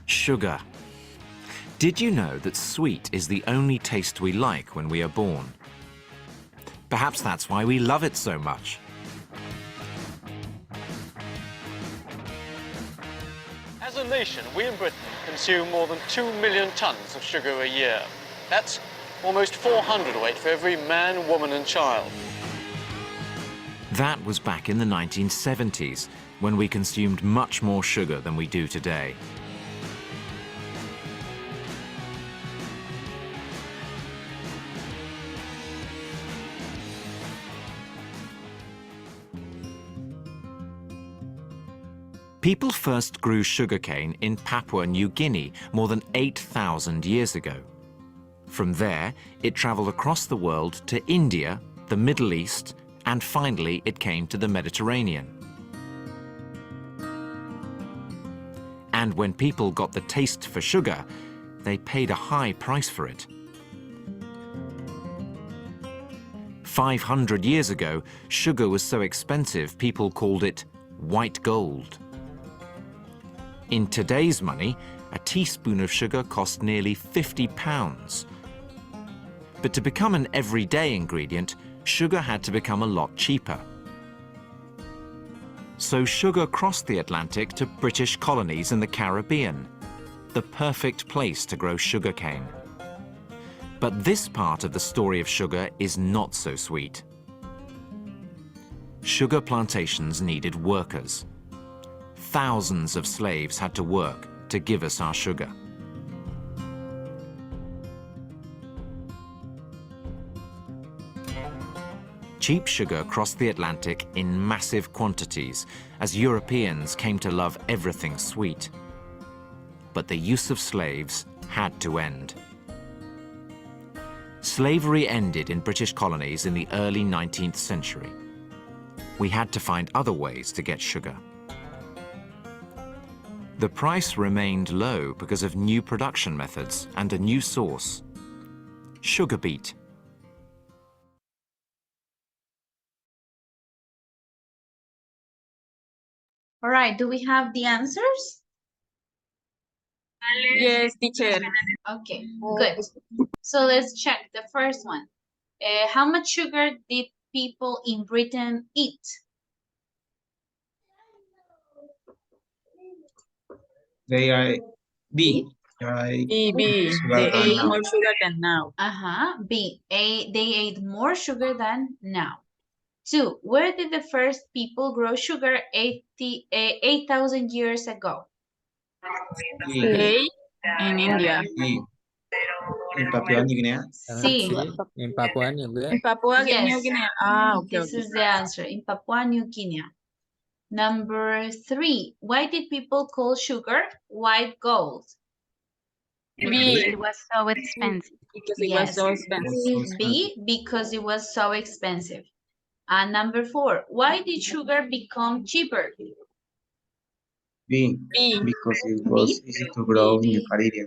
Sugar. Did you know that sweet is the only taste we like when we are born? Perhaps that's why we love it so much. As a nation, we in Britain consume more than 2 million tons of sugar a year. That's almost 400 weight for every man, woman and child. That was back in the 1970s, when we consumed much more sugar than we do today. People first grew sugarcane in Papua New Guinea more than 8,000 years ago. From there, it traveled across the world to India, the Middle East, and finally it came to the Mediterranean. And when people got the taste for sugar, they paid a high price for it. 500 years ago, sugar was so expensive people called it white gold. In today's money, a teaspoon of sugar cost nearly £50. But to become an everyday ingredient, sugar had to become a lot cheaper. So sugar crossed the Atlantic to British colonies in the Caribbean, the perfect place to grow sugarcane. But this part of the story of sugar is not so sweet. Sugar plantations needed workers. Thousands of slaves had to work to give us our sugar. Cheap sugar crossed the Atlantic in massive quantities as Europeans came to love everything sweet. but the use of slaves had to end. Slavery ended in British colonies in the early 19th century. We had to find other ways to get sugar. The price remained low because of new production methods and a new source, sugar beet. All right, do we have the answers? Yes, teacher. Okay, good. So let's check the first one. How much sugar did people in Britain eat? They are B. B. They ate more sugar than now. B. They ate more sugar than now. 2. Where did the first people grow sugar 8,000 years ago? A. In India. B. In Papua New Guinea. C. In Papua New Guinea. In Papua Yes. New Guinea. Ah, okay, This is the answer. In Papua New Guinea. Number 3. Why did people call sugar white gold? Because it was so expensive. Because it was so expensive. B. Because it was so expensive. And number 4. Why did sugar become cheaper? B. Because it was easy to grow in the Caribbean.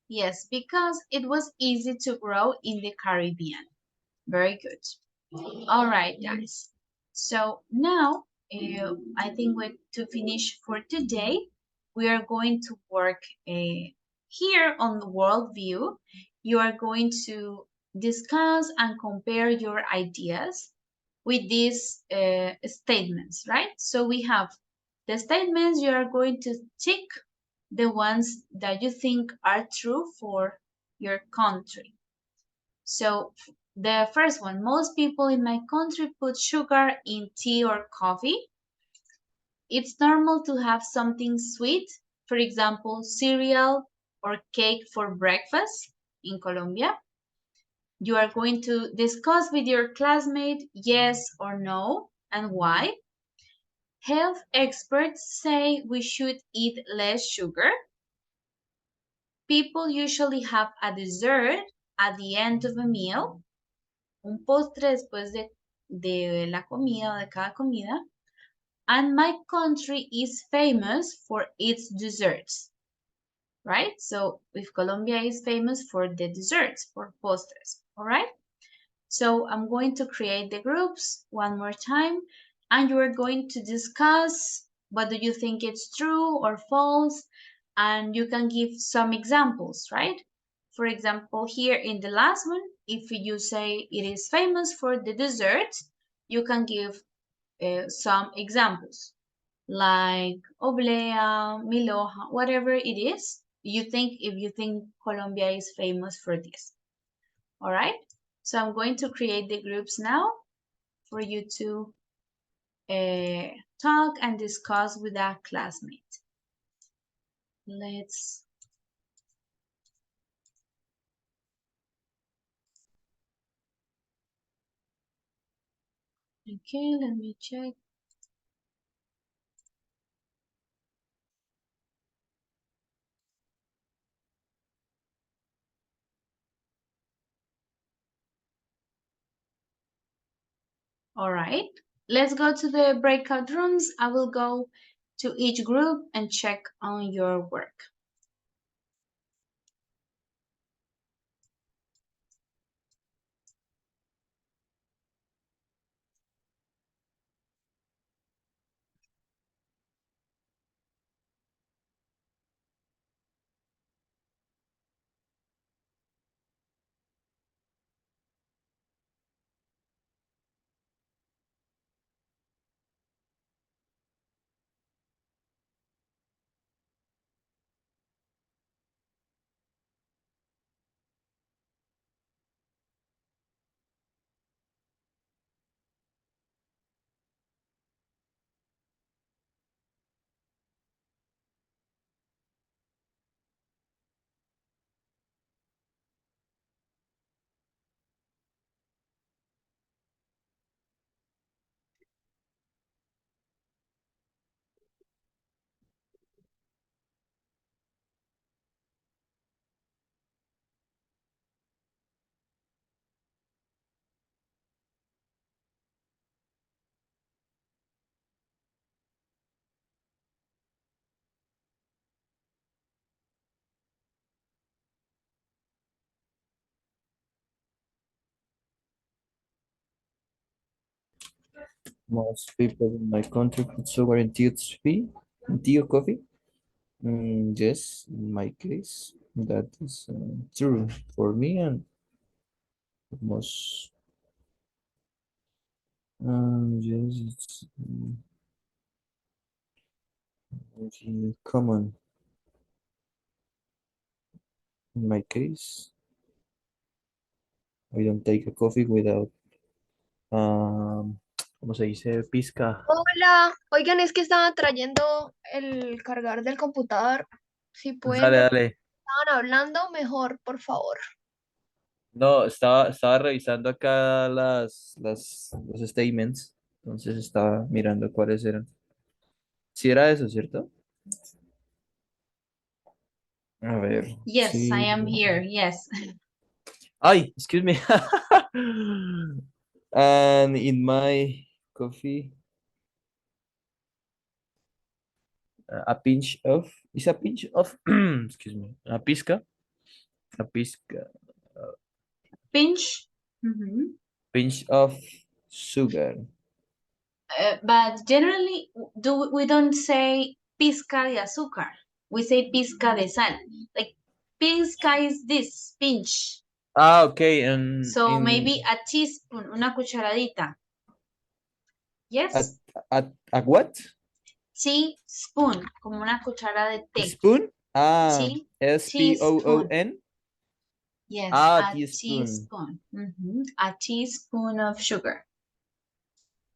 Yes, because it was easy to grow in the Caribbean. Very good. All right, guys. So now I think to finish for today, we are going to work here on the world view. You are going to discuss and compare your ideas with these statements, right? So we have the statements. You are going to tick the ones that you think are true for your country. So the first one, most people in my country put sugar in tea or coffee. It's normal to have something sweet, for example, cereal or cake for breakfast in Colombia. You are going to discuss with your classmate yes or no and why. Health experts say we should eat less sugar. People usually have a dessert at the end of a meal. Un postre después de la comida o de cada comida. And my country is famous for its desserts, right? So if Colombia is famous for the desserts, for postres, all right? So I'm going to create the groups one more time, and you are going to discuss what do you think it's true or false, and you can give some examples, right? For example, here in the last one, if you say it is famous for the desserts, you can give some examples like oblea, milhoja, whatever it is you think, if you think Colombia is famous for this. All right, so I'm going to create the groups now for you to talk and discuss with a classmate. Okay, let me check. All right, let's go to the breakout rooms. I will go to each group and check on your work. Most people in my country put sugar in tea or coffee. Yes, in my case, that is true for me and most. Yes, it's common in my case. I don't take a coffee without, ¿cómo se dice? Pizca. Hola, oigan, es que estaba trayendo el cargador del computador. Si pueden, Dale, dale. estaban hablando, mejor, por favor. No, estaba revisando acá los statements, entonces estaba mirando cuáles eran. Si era eso, ¿cierto? A ver, Yes, I sí. am here. Yes. Ay, excuse me. And in my coffee, a pinch of, is a pinch of, excuse me, a Pinch. Mhm. pinch of sugar. But generally, we don't say pizca de azúcar. We say pizca de sal. Like pizca is this pinch. Ah, okay, and So in maybe a teaspoon, una cucharadita. a, Yes. a what? Teaspoon, como una cuchara de té. Spoon? Ah, Tea, teaspoon. SPOON? Yes, Ah, a teaspoon. teaspoon. A teaspoon of sugar.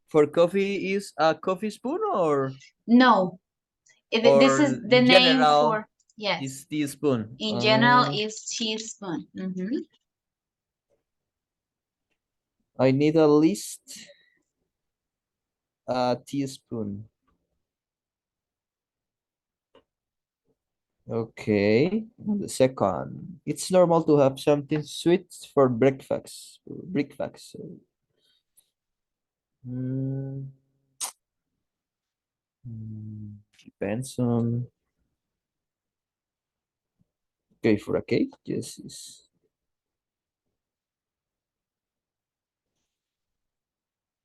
For coffee is a coffee spoon or No, this or is the in name general for, yes. is teaspoon? In general, is teaspoon. I need at least a teaspoon. Okay, the second. It's normal to have something sweet for breakfast. Breakfast. Mm, depends on. Okay, for a cake, yes, it's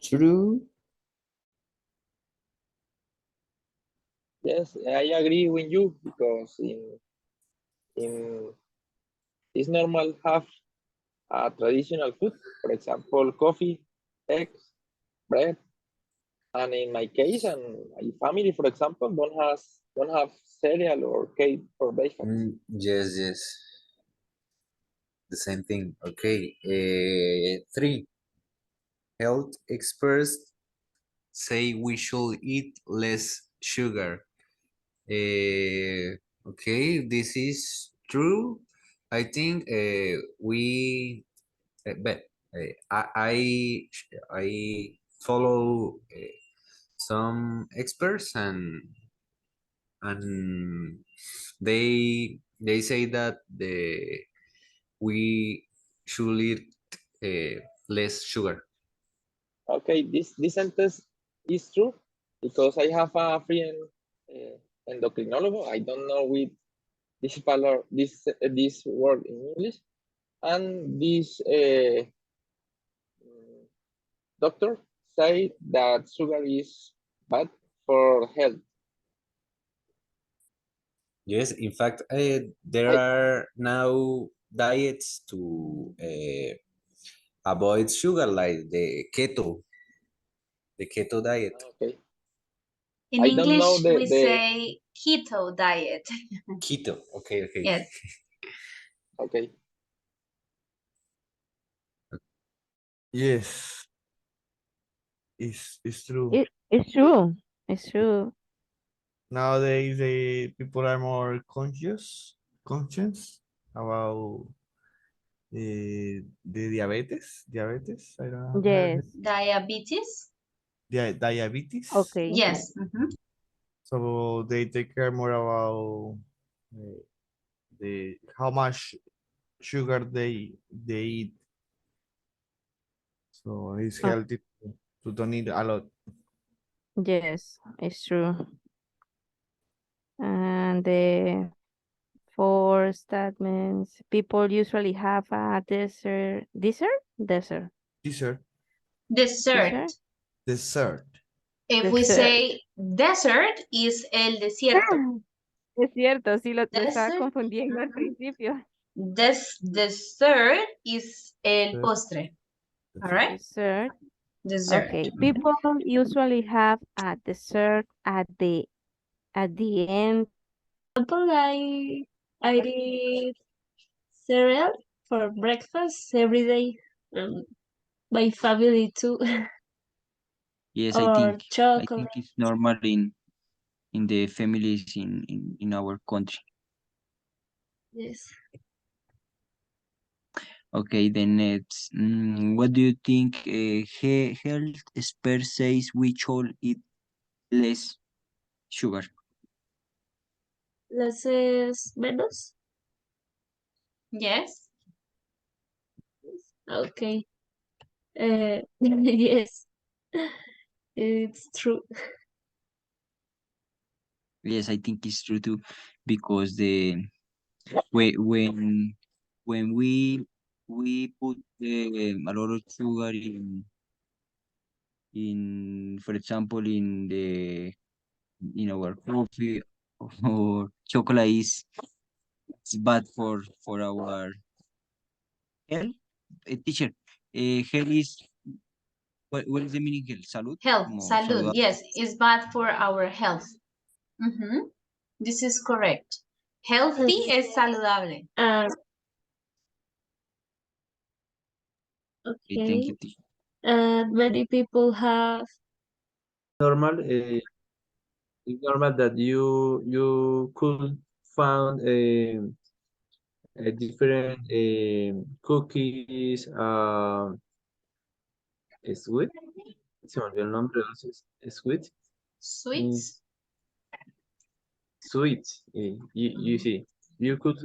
true. Yes, I agree with you because in it's normal have a traditional food, for example, coffee, eggs, bread, and in my case and my family, for example, don't have cereal or cake for breakfast. Yes, yes. The same thing. Okay. 3. Health experts say we should eat less sugar. Okay, this is true. I think but I follow some experts and they say that we should eat less sugar. Okay, this sentence is true because I have a friend endocrinologist. I don't know with this word in English, and this doctor say that sugar is bad for health. Yes, in fact, there are now diets to avoid sugar, like the keto diet. Okay. In I don't know English, we say keto diet. Keto. Okay, okay. Yes. Okay. Yes, it's true. It's true. It's true. Nowadays, the people are more conscious about the diabetes. I don't have heard Yes. it. Diabetes? Diabetes. Okay. Yes. So they take care more about the how much sugar they eat. So it's Oh, healthy to don't eat a lot. yes, it's true. And the fourth statements, people usually have a dessert. Dessert? Dessert. Dessert. Dessert? Dessert. If we Dessert. say desert, is el desierto. Es cierto, sí, lo estaba Desert. confundiendo al principio. Dessert is el postre. All right? Dessert. Dessert. Okay. People usually have a dessert at the end. Example, I eat cereal for breakfast every day. My family too. Yes, Or I chocolate. think it's normal in the families in our country. Yes. Okay, then it's what do you think health expert says we should eat less sugar? Less is menos. Yes. Okay. Yes. It's true. Yes, I think it's true too, because the when we put a lot of sugar in for example in our coffee or chocolate is it's bad for our health. Teacher, health is what is the meaning health? Salud, Health, como salud. saludable. Yes, is bad for our health. This is correct. Healthy es saludable. Okay, thank Okay. you, teacher. And many people have Normal, it's normal that you could find a different cookies, sweet. Se me olvidó el nombre, sweet. Sweets. Sweet. You see, you could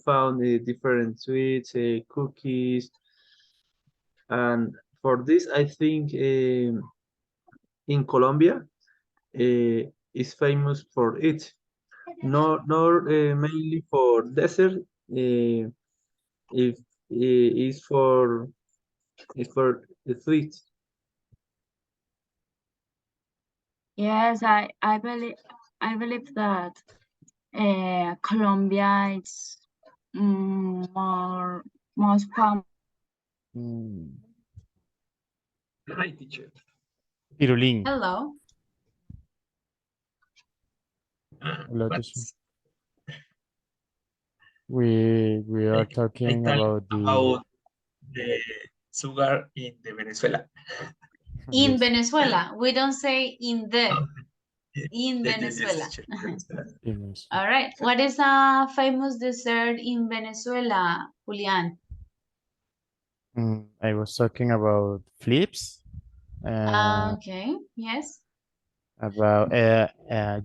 found different sweets, cookies, and for this, I think in Colombia is famous for it. Not mainly for dessert. If is for the sweet. Yes, I believe that Colombia is most common. Hi, teacher. Pirulín. Hello. Hello, teacher. We are talking about about the sugar in the Venezuela. In Yes. Venezuela. We don't say in the. In Yes, Venezuela. teacher, Venezuela. All right. What is a famous dessert in Venezuela, Julian? I was talking about flips. Okay. Yes. About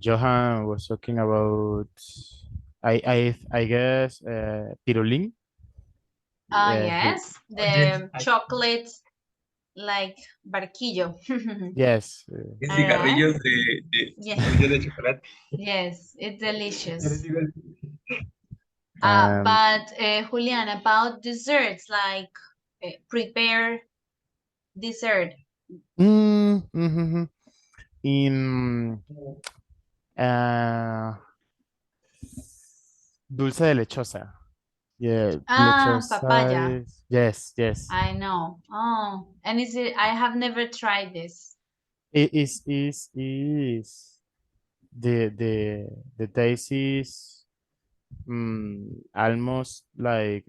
Johan was talking about I guess pirulín. Yes. The chocolate like barquillo. Yes. Cigarrillos Yeah. cigarrillos de chocolate. Yes, it's delicious. And But Julian, about desserts, like prepare dessert. in uh, dulce de lechosa. Yeah, lechosa Papaya. is yes. I know. Oh, and is it? I have never tried this. It is the taste is almost like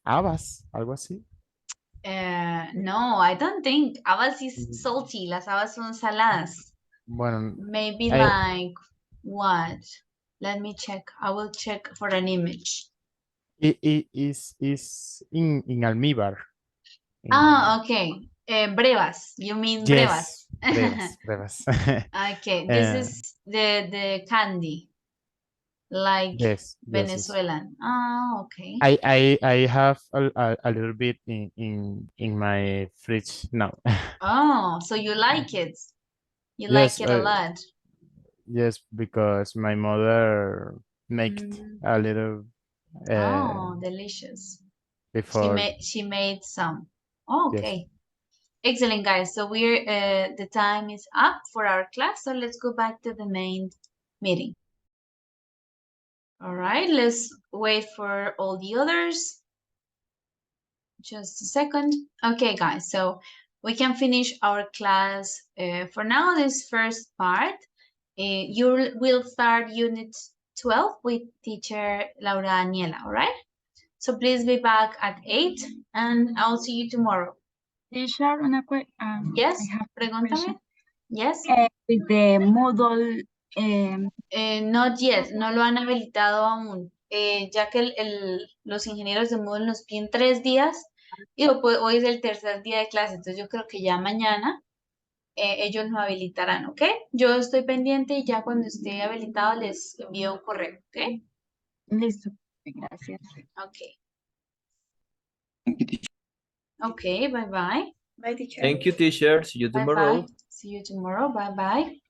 habas, algo así. No, I don't think. Habas is salty. Las habas son saladas. Bueno, Maybe like what? Let me check. I will check for an image. it is in almíbar. Okay. Brevas. You mean Yes, brevas? brevas. Okay, this is the candy, like Yes. Venezuelan. Okay. I have a little bit in my fridge now. Oh, so you like it? You like Yes, it a lot. yes, because my mother made a little Oh, delicious. before. She made some. Oh, Yes. okay. Excellent, guys. So we're the time is up for our class. So let's go back to the main meeting. All right, let's wait for all the others. Just a second. Okay, guys. So we can finish our class for now. This first part. You will start unit 12 with teacher Laura Daniela. All right. So please be back at 8, and I'll see you tomorrow. Teacher, Yes, I have a pregúntame. question. Yes. With the Moodle, Not yet, no lo han habilitado aún, ya que los ingenieros de Moodle nos piden 3 días y hoy es el tercer día de clase, entonces yo creo que ya mañana ellos nos habilitarán, ¿ok? Yo estoy pendiente y ya cuando esté habilitado les envío un correo, ¿ok? Listo, gracias. Ok. Ok, bye bye. Thank you, teacher. See you Bye tomorrow. bye. See you tomorrow. Bye bye.